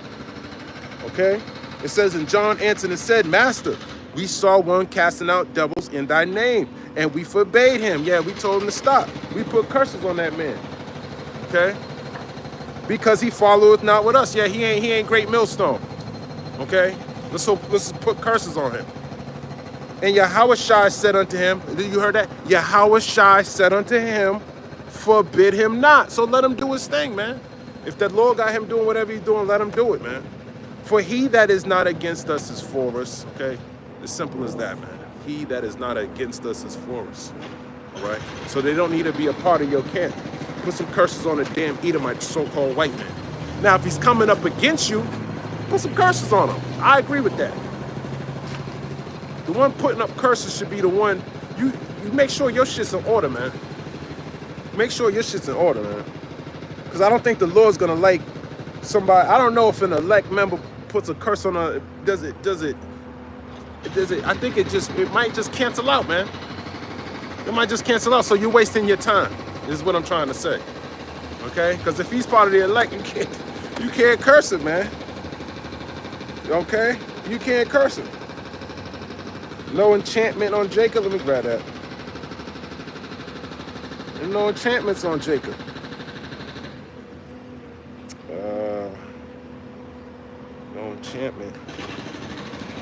okay? It says, and John answered and said, Master, we saw one casting out devils in thy name, and we forbade him. Yeah, we told him to stop. We put curses on that man, okay? Because he followeth not with us. Yeah, he ain't Great Millstone, okay? Let's put curses on him. And Yahushua said unto him, you heard that? Yahushua said unto him, forbid him not. So let him do his thing, man. If that Lord got him doing whatever he's doing, let him do it, man. For he that is not against us is for us, okay? As simple as that, man. He that is not against us is for us, all right? So they don't need to be a part of your camp. Put some curses on a damn Edomite, so-called white man. Now, if he's coming up against you, put some curses on him. I agree with that. The one putting up curses should be the one, you make sure your shit's in order, man. Make sure your shit's in order, man. Because I don't think the Lord's going to like somebody. I don't know if an elect member puts a curse on a, does it, I think it might just cancel out, man. It might just cancel out, so you're wasting your time, is what I'm trying to say. Okay? Because if he's part of the elect, you can't curse him, man. Okay? You can't curse him. No enchantment on Jacob. Let me grab that. There's no enchantments on Jacob. No enchantment.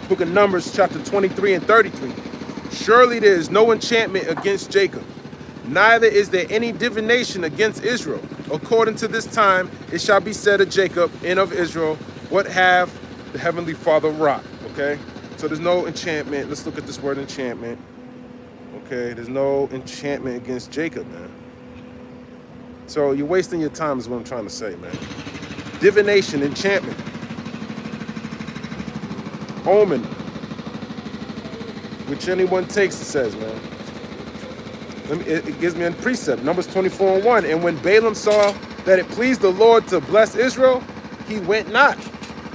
Book of Numbers, chapter 23 and 33. Surely there is no enchantment against Jacob, neither is there any divination against Israel. According to this time, it shall be said of Jacob and of Israel, what have the Heavenly Father wrought. Okay? So there's no enchantment. Let's look at this word enchantment. Okay, there's no enchantment against Jacob, man. So you're wasting your time is what I'm trying to say, man. Divination, enchantment. Omen. Which anyone takes, it says, man. It gives me a precept, Numbers 24:1. And when Balaam saw that it pleased the Lord to bless Israel, he went not,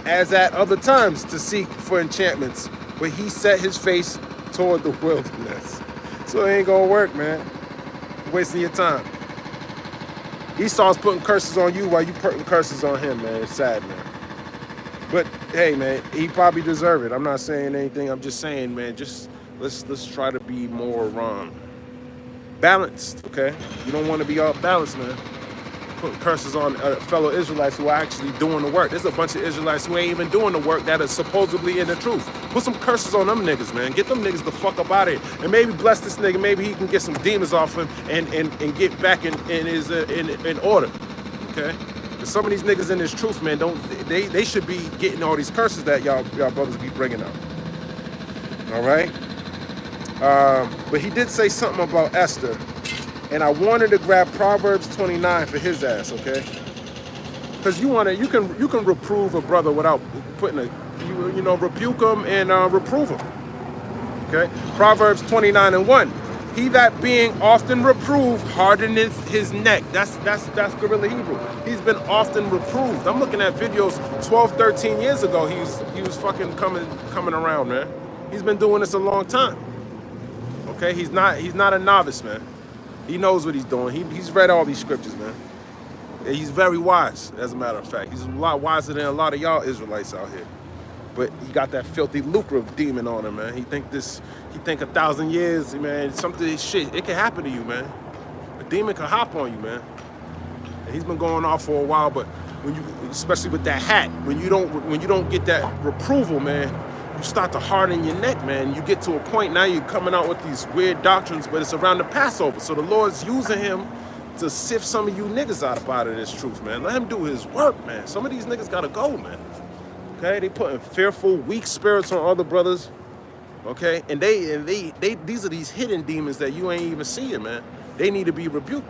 as at other times, to seek for enchantments, but he set his face toward the wilderness. So it ain't gonna work, man. You're wasting your time. Esau's putting curses on you while you putting curses on him, man. It's sad, man. But hey, man, he probably deserve it. I'm not saying anything. I'm just saying, man, just let's try to be more balanced, okay? You don't want to be all balanced, man. Putting curses on fellow Israelites who are actually doing the work. There's a bunch of Israelites who ain't even doing the work that are supposedly in the truth. Put some curses on them niggas, man. Get them niggas the fuck up out of here. And maybe bless this nigga. Maybe he can get some demons off him and get back in order, okay? Some of these niggas in this truth, man, they should be getting all these curses that y'all brothers be bringing up. All right? But he did say something about Esther, and I wanted to grab Proverbs 29 for his ass, okay? Because you can reprove a brother without putting rebuke him and reprove him. Okay? Proverbs 29:1. He that being often reproved hardeneth his neck. That's Guerrilla Hebrew. He's been often reproved. I'm looking at videos 12, 13 years ago. He was fucking coming around, man. He's been doing this a long time. Okay, he's not a novice, man. He knows what he's doing. He's read all these scriptures, man. And he's very wise, as a matter of fact. He's a lot wiser than a lot of y'all Israelites out here. But he got that filthy lucre demon on him, man. He think 1,000 years, man, shit, it can happen to you, man. A demon can hop on you, man. And he's been going off for a while, but especially with that hat, when you don't get that reproval, man, you start to harden your neck, man. You get to a point now you're coming out with these weird doctrines, but it's around the Passover. So the Lord's using him to sift some of you niggas out of this truth, man. Let him do his work, man. Some of these niggas gotta go, man. Okay, they putting fearful, weak spirits on other brothers. Okay, and these are these hidden demons that you ain't even seeing, man. They need to be rebuked.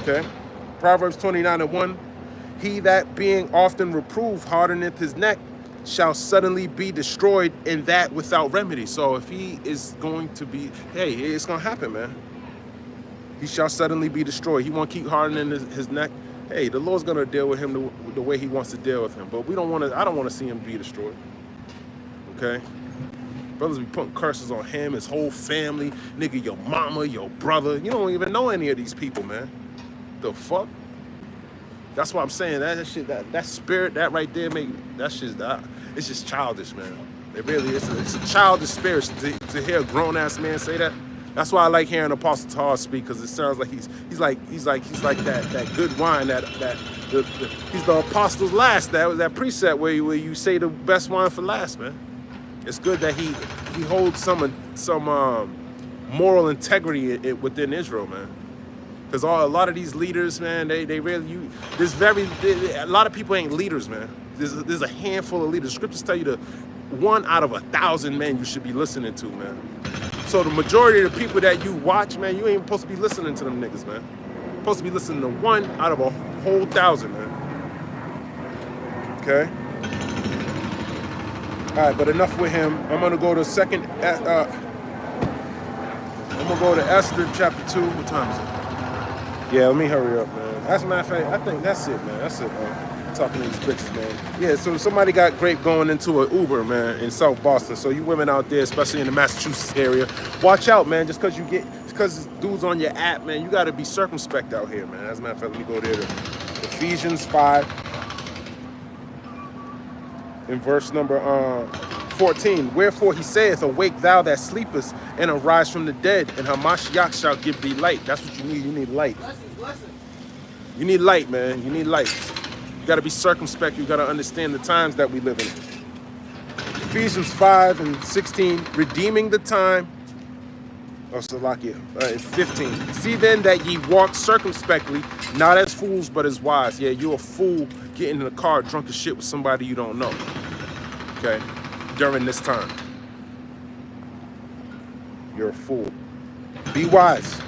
Okay, Proverbs 29:1. He that being often reproved hardeneth his neck shall suddenly be destroyed, and that without remedy. So if he is going to be, hey, it's gonna happen, man. He shall suddenly be destroyed. He won't keep hardening his neck. Hey, the Lord's gonna deal with him the way he wants to deal with him. But I don't want to see him be destroyed. Okay? Brothers be putting curses on him, his whole family, nigga, your mama, your brother. You don't even know any of these people, man. The fuck? That's what I'm saying. That shit, that spirit, that right there, it's just childish, man. It really is. It's a childish spirit to hear a grown ass man say that. That's why I like hearing Apostle Tar speak, because it sounds like he's like that good wine he's the apostle's last. That was that precept where you say the best wine for last, man. It's good that he holds some moral integrity within Israel, man. Because a lot of these leaders, man, a lot of people ain't leaders, man. There's a handful of leaders. Scriptures tell you the 1 out of 1,000 men you should be listening to, man. So the majority of the people that you watch, man, you ain't supposed to be listening to them niggas, man. You're supposed to be listening to 1 out of a whole 1,000, man. Okay? All right, but enough with him. I'm gonna go to Esther chapter 2. What time is it? Yeah, let me hurry up, man. As a matter of fact, I think that's it, man. That's it, man. Talking to these bitches, man. Yeah, so somebody got grape going into an Uber, man, in South Boston. So you women out there, especially in the Massachusetts area, watch out, man. Just because dude's on your app, man, you got to be circumspect out here, man. As a matter of fact, let me go there to Ephesians 5 in verse number 14. Wherefore he saith, awake thou that sleepest, and arise from the dead, and Hamashiach shall give thee light. That's what you need. You need light. You need light, man. You need light. You got to be circumspect. You got to understand the times that we live in. Ephesians 5:16, redeeming the time. Oh, Salakia, 15. See then that ye walk circumspectly, not as fools, but as wise. Yeah, you're a fool getting in the car drunk as shit with somebody you don't know. Okay, during this time. You're a fool. Be wise.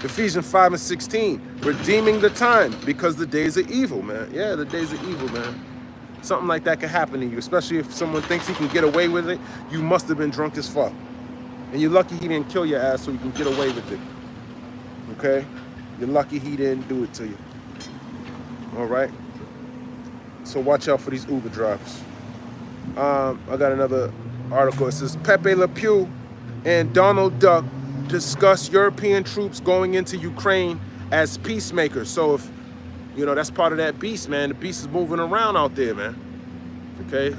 Ephesians 5:16, redeeming the time, because the days are evil, man. Yeah, the days are evil, man. Something like that can happen to you, especially if someone thinks he can get away with it. You must have been drunk as fuck. And you're lucky he didn't kill your ass so you can get away with it. Okay? You're lucky he didn't do it to you. All right? So watch out for these Uber drivers. I got another article. It says Pepe Le Pew and Donald Duck discuss European troops going into Ukraine as peacemakers. So if, you know, that's part of that beast, man. The beast is moving around out there, man. Okay?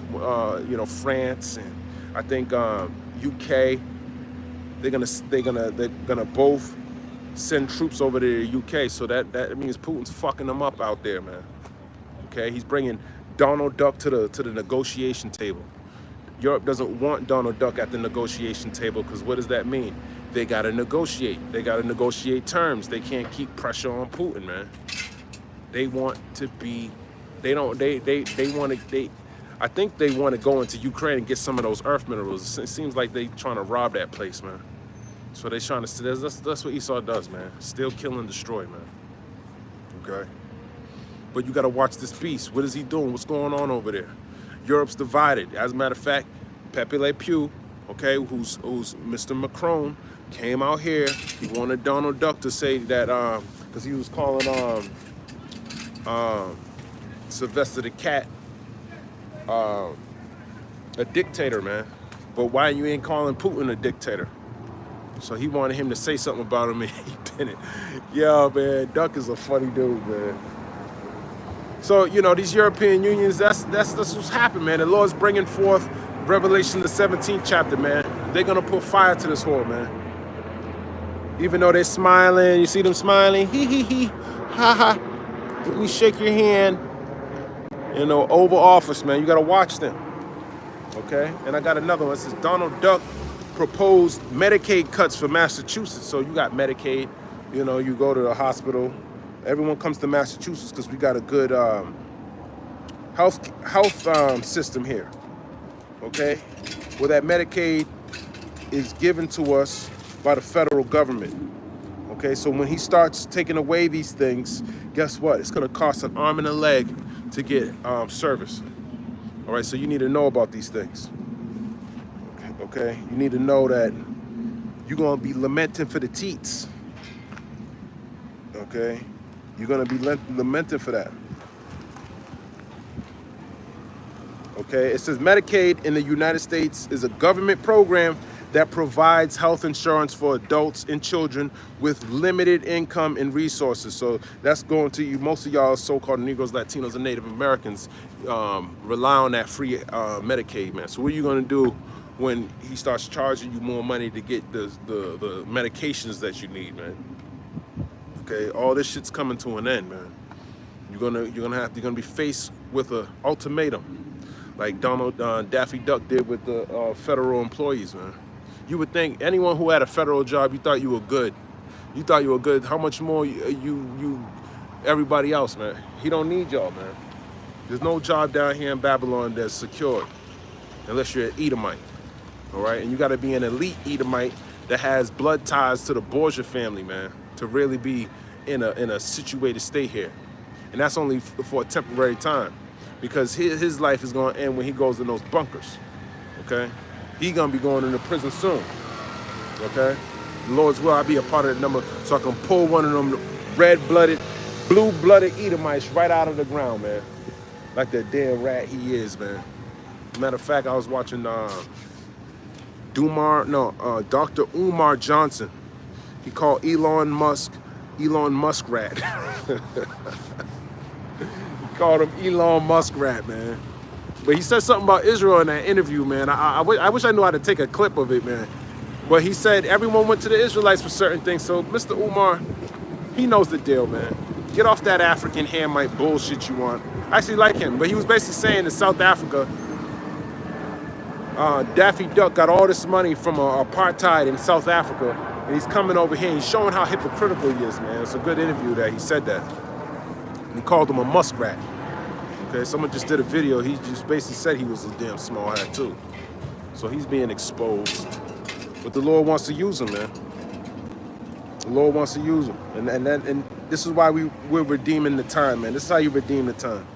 You know, France and I think UK. They're gonna both send troops over to the UK. So that means Putin's fucking them up out there, man. Okay, he's bringing Donald Duck to the negotiation table. Europe doesn't want Donald Duck at the negotiation table because what does that mean? They gotta negotiate. They gotta negotiate terms. They can't keep pressure on Putin, man. They want to be. They don't. They want to. I think they want to go into Ukraine and get some of those earth minerals. It seems like they trying to rob that place, man. So they trying to. That's what Esau does, man. Steal, kill, and destroy, man. Okay. But you got to watch this beast. What is he doing? What's going on over there? Europe's divided. As a matter of fact, Pepe Le Pew, okay, who's Mr. Macron, came out here. He wanted Donald Duck to say that because he was calling Sylvester the Cat a dictator, man. But why you ain't calling Putin a dictator? So he wanted him to say something about him, and he didn't. Yo, man, Duck is a funny dude, man. So, you know, these European unions, that's what's happened, man. The Lord's bringing forth Revelation, the 17th chapter, man. They're going to put fire to this whore, man. Even though they're smiling, you see them smiling, hee, ha, ha. Let me shake your hand. You know, Oval Office, man. You got to watch them, okay? And I got another one. It says Donald Duck proposed Medicaid cuts for Massachusetts. So you got Medicaid, you know, you go to the hospital. Everyone comes to Massachusetts because we got a good health system here, okay? Well, that Medicaid is given to us by the federal government, okay? So when he starts taking away these things, guess what? It's gonna cost an arm and a leg to get service, all right? So you need to know about these things, okay? You need to know that you're gonna be lamenting for the teats, okay? You're going to be lamented for that. Okay, it says Medicaid in the United States is a government program that provides health insurance for adults and children with limited income and resources. So that's going to you. Most of y'all so-called Negroes, Latinos, and Native Americans rely on that free Medicaid, man. So what are you going to do when he starts charging you more money to get the medications that you need, man? Okay, all this shit's coming to an end, man. You're gonna be faced with an ultimatum, like Daffy Duck did with the federal employees, man. You would think anyone who had a federal job, you thought you were good. You thought you were good. How much more everybody else, man? He don't need y'all, man. There's no job down here in Babylon that's secured unless you're an Edomite, all right? And you got to be an elite Edomite that has blood ties to the Borgia family, man, to really be in a situated state here. And that's only for a temporary time, because his life is going to end when he goes in those bunkers, okay? He going to be going into prison soon, okay? The Lord's will, I'll be a part of that number so I can pull one of them red-blooded, blue-blooded Edomites right out of the ground, man. Like that damn rat he is, man. Matter of fact, I was watching Dr. Umar Johnson. He called Elon Muskrat. He called him Elon Muskrat, man. But he said something about Israel in that interview, man. I wish I knew how to take a clip of it, man. But he said everyone went to the Israelites for certain things. So Mr. Umar, he knows the deal, man. Get off that African Hamite bullshit you want. I actually like him, but he was basically saying in South Africa, Daffy Duck got all this money from apartheid in South Africa, and he's coming over here and he's showing how hypocritical he is, man. It's a good interview that he said that. And he called him a muskrat. Okay, someone just did a video. He just basically said he was a damn small hat too. So he's being exposed. But the Lord wants to use him, man. The Lord wants to use him. And this is why we're redeeming the time, man. This is how you redeem the time.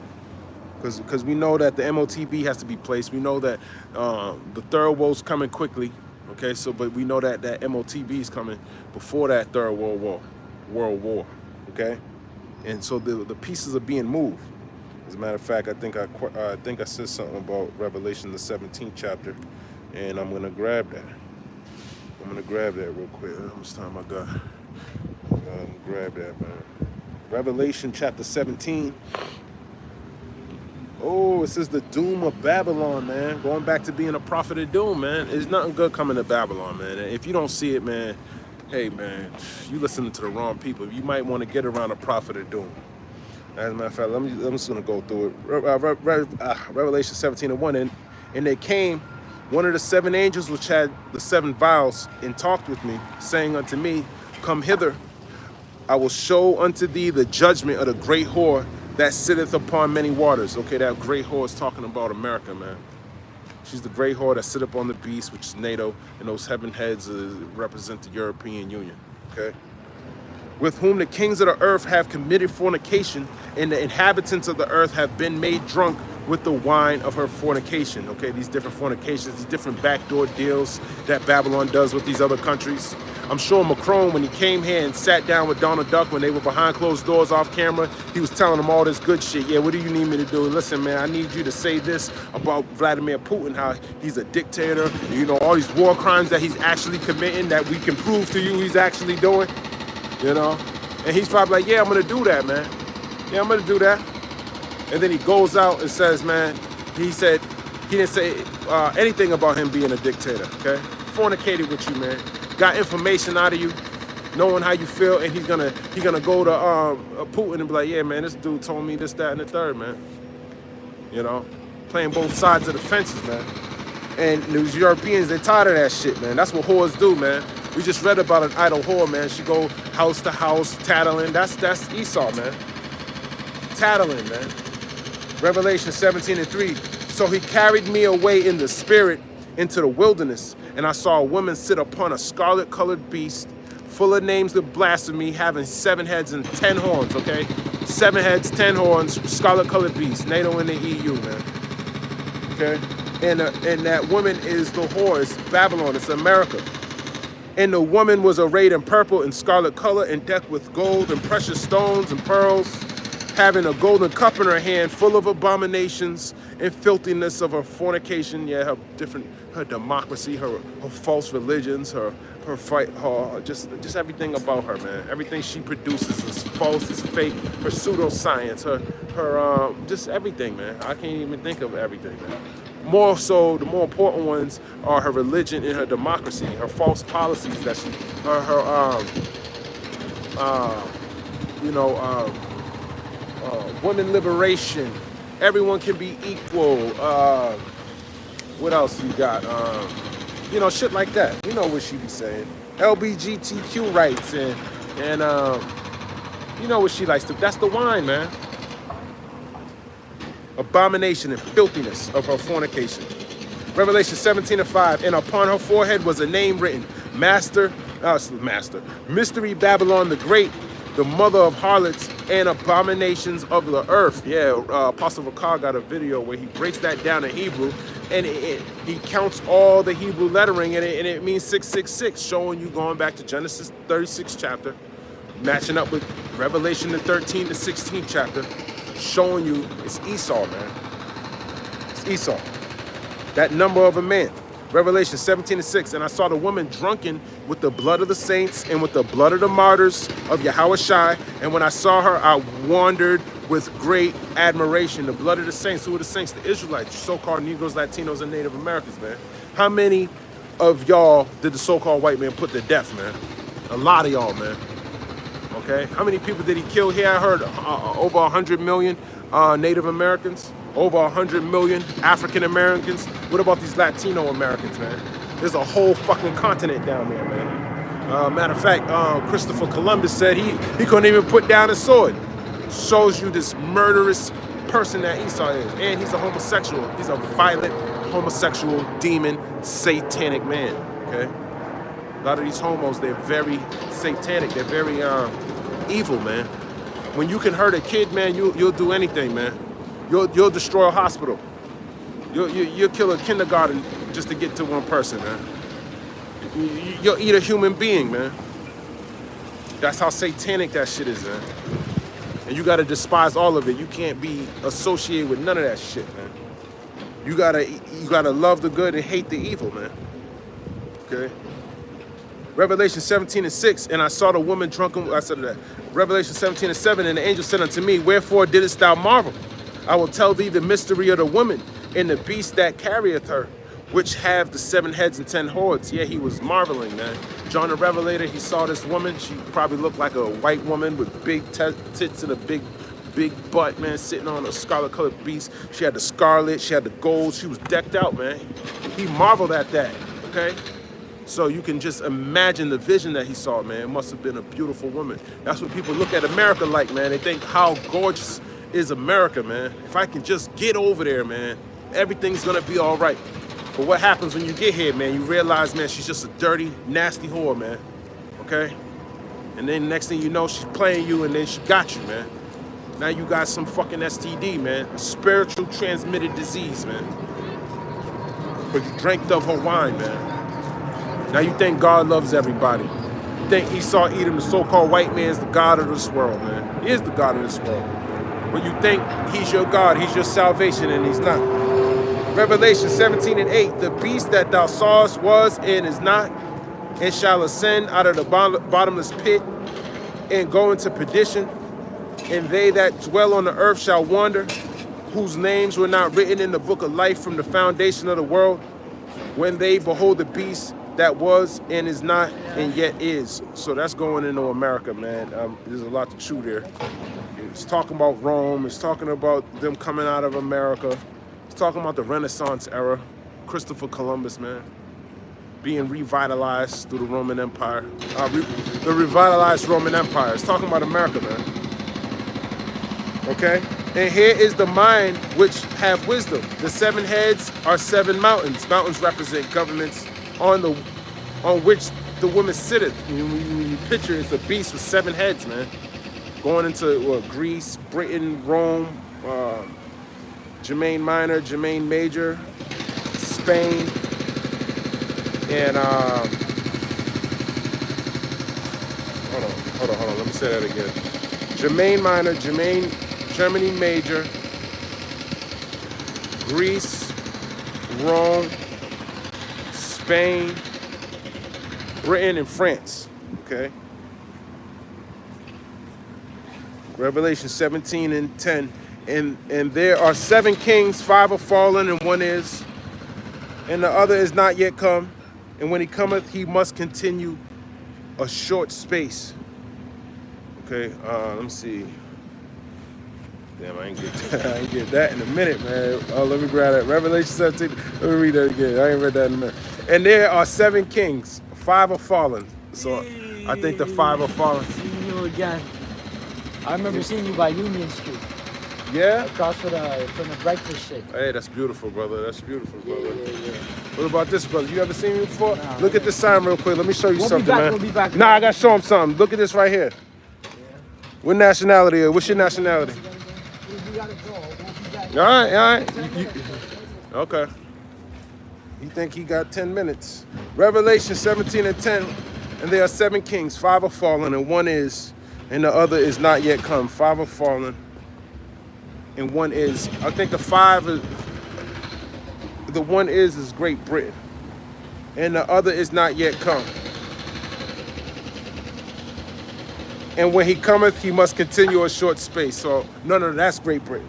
Because we know that the MOTB has to be placed. We know that the third woe's coming quickly, Okay, so but we know that MOTB is coming before that Third World War. Okay, and so the pieces are being moved. As a matter of fact, I think I said something about Revelation the 17th chapter, and I'm gonna grab that. I'm gonna grab that real quick. How much time I got? Grab that, man. Revelation chapter 17. Oh, it says the doom of Babylon, man. Going back to being a prophet of doom, man. There's nothing good coming to Babylon, man. And if you don't see it, man, hey, man, you listening to the wrong people. You might want to get around a prophet of doom. As a matter of fact, I'm just going to go through it. Revelation 17:1. And they came, one of the 7 angels which had the 7 vials, and talked with me, saying unto me, come hither. I will show unto thee the judgment of the great whore that sitteth upon many waters. Okay, that great whore is talking about America, man. She's the great whore that sit up on the beast, which is NATO, and those 7 heads represent the European Union, okay? With whom the kings of the earth have committed fornication, and the inhabitants of the earth have been made drunk with the wine of her fornication. Okay, these different fornications, these different backdoor deals that Babylon does with these other countries. I'm sure Macron, when he came here and sat down with Donald Duck when they were behind closed doors off camera, he was telling them all this good shit. Yeah, what do you need me to do? Listen, man, I need you to say this about Vladimir Putin, how he's a dictator, you know, all these war crimes that he's actually committing that we can prove to you he's actually doing, you know? And he's probably like, yeah, I'm gonna do that, man. Yeah, I'm gonna do that. And then he goes out and says, man, he didn't say anything about him being a dictator, okay? Fornicated with you, man. Got information out of you, knowing how you feel, and he's gonna go to Putin and be like, yeah, man, this dude told me this, that, and the third, man. You know, playing both sides of the fences, man. And those Europeans, they're tired of that shit, man. That's what whores do, man. We just read about an idle whore, man. She go house to house, tattling. That's Esau, man. Tattling, man. Revelation 17:3. So he carried me away in the spirit into the wilderness, and I saw a woman sit upon a scarlet-colored beast, full of names of blasphemy, having 7 heads and 10 horns, okay? 7 heads, 10 horns, scarlet-colored beast, NATO and the EU, man. Okay? And that woman is the whore, it's Babylon, it's America. And the woman was arrayed in purple and scarlet color and decked with gold and precious stones and pearls, having a golden cup in her hand full of abominations and filthiness of her fornication, yeah, her democracy, her false religions, her fight, just everything about her, man. Everything she produces is false, is fake. Her pseudoscience, her just everything, man. I can't even think of everything, man. More so, the more important ones are her religion and her democracy, her false policies that she, women liberation. Everyone can be equal. What else you got? Shit like that. You know what she be saying. LGBTQ rights and you know what she likes to. That's the wine, man. Abomination and filthiness of her fornication. Revelation 17:5. And upon her forehead was a name written, Master, Mystery Babylon the Great, the mother of harlots and abominations of the earth. Yeah, Apostle Vakar got a video where he breaks that down in Hebrew, and he counts all the Hebrew lettering, and it means 666, showing you going back to Genesis 36th chapter, matching up with Revelation the 13th to 16th chapter, showing you it's Esau, man. It's Esau. That number of a man. Revelation 17:6. And I saw the woman drunken with the blood of the saints and with the blood of the martyrs of Yahushua. And when I saw her, I wondered with great admiration. The blood of the saints. Who are the saints? The Israelites, so-called Negroes, Latinos, and Native Americans, man. How many of y'all did the so-called white man put to death, man? A lot of y'all, man. Okay? How many people did he kill here? I heard over 100 million Native Americans. Over 100 million African Americans. What about these Latino Americans, man? There's a whole fucking continent down there, man. Matter of fact, Christopher Columbus said he couldn't even put down his sword. Shows you this murderous person that Esau is. And he's a homosexual. He's a violent, homosexual, demon, satanic man, okay? A lot of these homos, they're very satanic. They're very evil, man. When you can hurt a kid, man, you'll do anything, man. You'll destroy a hospital. You'll kill a kindergarten just to get to one person, man. You'll eat a human being, man. That's how satanic that shit is, man. And you gotta despise all of it. You can't be associated with none of that shit, man. You gotta love the good and hate the evil, man. Okay? Revelation 17:6, and I saw the woman drunken. I said that. Revelation 17:7, and the angel said unto me, wherefore didst thou marvel? I will tell thee the mystery of the woman and the beast that carrieth her, which have the 7 heads and 10 horns. Yeah, he was marveling, man. John the Revelator, he saw this woman. She probably looked like a white woman with big tits and a big butt, man, sitting on a scarlet-colored beast. She had the scarlet, she had the gold. She was decked out, man. He marveled at that, okay? So you can just imagine the vision that he saw, man. It must have been a beautiful woman. That's what people look at America like, man. They think, how gorgeous is America, man? If I can just get over there, man, everything's gonna be all right. But what happens when you get here, man? You realize, man, she's just a dirty, nasty whore, man. Okay? And then next thing you know, she's playing you, and then she got you, man. Now you got some fucking STD, man. A spiritual transmitted disease, man. But you drank of her wine, man. Now you think God loves everybody. You think Esau, Edom, the so-called white man, is the God of this world, man. He is the God of this world. But you think he's your God, he's your salvation, and he's not. Revelation 17:8, the beast that thou sawest was and is not, and shall ascend out of the bottomless pit and go into perdition. And they that dwell on the earth shall wander, whose names were not written in the book of life from the foundation of the world, when they behold the beast that was and is not and yet is. So that's going into America, man. There's a lot to chew there. It's talking about Rome. It's talking about them coming out of America. It's talking about the Renaissance era. Christopher Columbus, man. Being revitalized through the Roman Empire. The revitalized Roman Empire. It's talking about America, man. Okay? And here is the mind which have wisdom. The 7 heads are 7 mountains. Mountains represent governments on which the woman sitteth. When you picture, it's a beast with 7 heads, man. Going into Greece, Britain, Rome, Germain Minor, Germain Major, Spain, and hold on, let me say that again. Germain Minor, Germany Major, Greece, Rome, Spain, Britain, and France, okay? Revelation 17:10. And there are 7 kings, 5 are fallen, and 1 is, and the other is not yet come. And when he cometh, he must continue a short space. Okay, let me see. Damn, I ain't get that in a minute, man. Oh, let me grab that. Revelation 17. Let me read that again. I ain't read that in a minute. And there are 7 kings, 5 are fallen. So I think the 5 are fallen. Seeing you again. I remember seeing you by Union Street. Yeah? Across from the breakfast shit. Hey, that's beautiful, brother. That's beautiful, brother. Yeah. What about this, brother? You ever seen me before? Nah, Look at this sign real quick. Let me show you something, man. We'll be back. Nah, I gotta show him something. Look at this right here. Yeah. What nationality? What's your nationality? We gotta go. We'll be back. All right. Okay. You think he got 10 minutes. Revelation 17:10. And there are 7 kings, 5 are fallen, and 1 is, and the other is not yet come. 5 are fallen, and 1 is. I think the 1 is Great Britain, and the other is not yet come. And when he cometh, he must continue a short space. So none of that's Great Britain.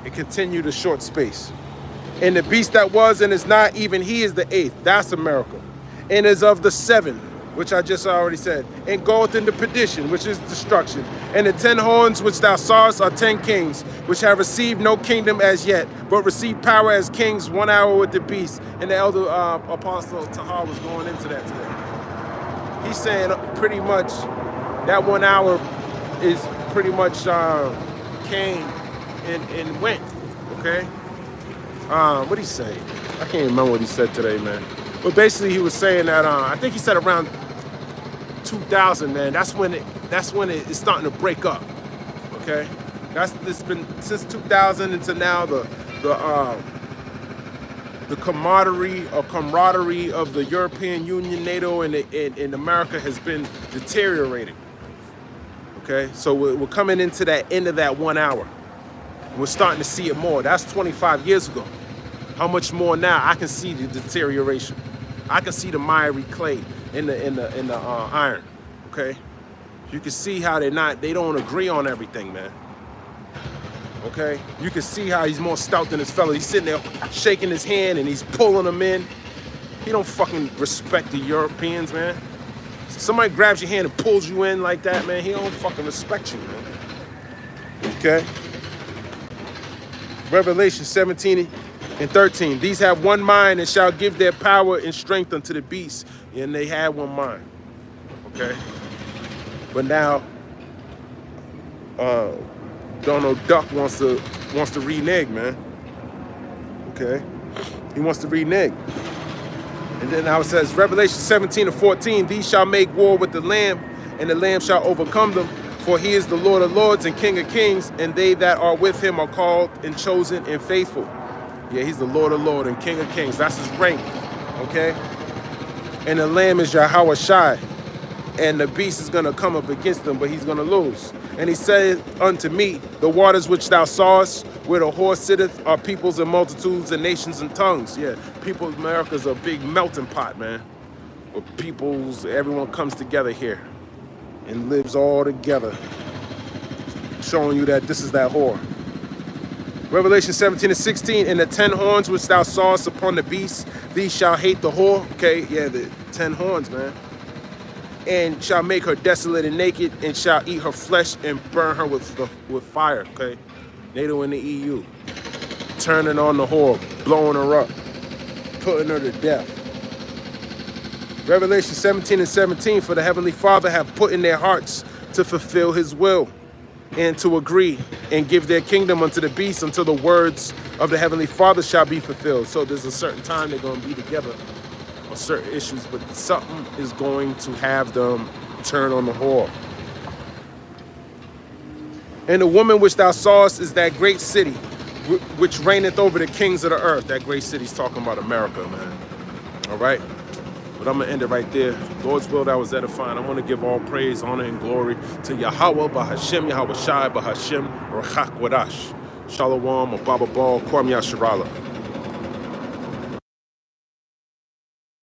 It continued a short space. And the beast that was and is not, even he is the 8th. That's America. And is of the 7, which I just already said, and goeth into perdition, which is destruction. And the 10 horns which thou sawest are 10 kings, which have received no kingdom as yet, but received power as kings 1 hour with the beast. And the elder apostle Tahar was going into that today. He's saying pretty much that 1 hour is pretty much came and went, okay? What'd he say? I can't remember what he said today, man. But basically he was saying that, I think he said around 2000, man. That's when it's starting to break up, okay? It's been since 2000 until now. the camaraderie of the European Union, NATO, and America has been deteriorating. Okay, so we're coming into that end of that 1 hour. We're starting to see it more. That's 25 years ago. How much more now? I can see the deterioration. I can see the miry clay in the iron. Okay, you can see how they don't agree on everything, man. Okay, you can see how he's more stout than his fellow. He's sitting there shaking his hand and he's pulling them in. He don't fucking respect the Europeans, man. Somebody grabs your hand and pulls you in like that, man, he don't fucking respect you, man. Okay? Revelation 17 and 13. These have one mind and shall give their power and strength unto the beast. And they had one mind. Okay? But now, Donald Duck wants to renege, man. Okay? He wants to renege. And then now it says, Revelation 17 and 14, these shall make war with the Lamb, and the Lamb shall overcome them. For he is the Lord of lords and King of kings, and they that are with him are called and chosen and faithful. Yeah, he's the Lord of lords and King of kings. That's his rank, okay? And the Lamb is Yahweh Shai. And the beast is going to come up against them, but he's going to lose. And he said unto me, the waters which thou sawest, where the horse sitteth, are peoples and multitudes and nations and tongues. Yeah, people, America's a big melting pot, man. Where peoples, everyone comes together here and lives all together. Showing you that this is that whore. Revelation 17 and 16, and the 10 horns which thou sawest upon the beast, these shall hate the whore. Okay, yeah, the 10 horns, man. And shall make her desolate and naked, and shall eat her flesh and burn her with fire, okay? NATO and the EU. Turning on the whore, blowing her up, putting her to death. Revelation 17 and 17, for the Heavenly Father have put in their hearts to fulfill his will, and to agree, and give their kingdom unto the beast until the words of the Heavenly Father shall be fulfilled. So there's a certain time they're going to be together on certain issues, but something is going to have them turn on the whore. And the woman which thou sawest is that great city, which reigneth over the kings of the earth. That great city's talking about America, man. All right? But I'm going to end it right there. Lord's will, that was edifying. I want to give all praise, honor, and glory to Yahweh, Bahashem, Yahweh Shai, Bahashem, Rachak Wadash. Shalom, Ababa Bal, Kwam Yasharala.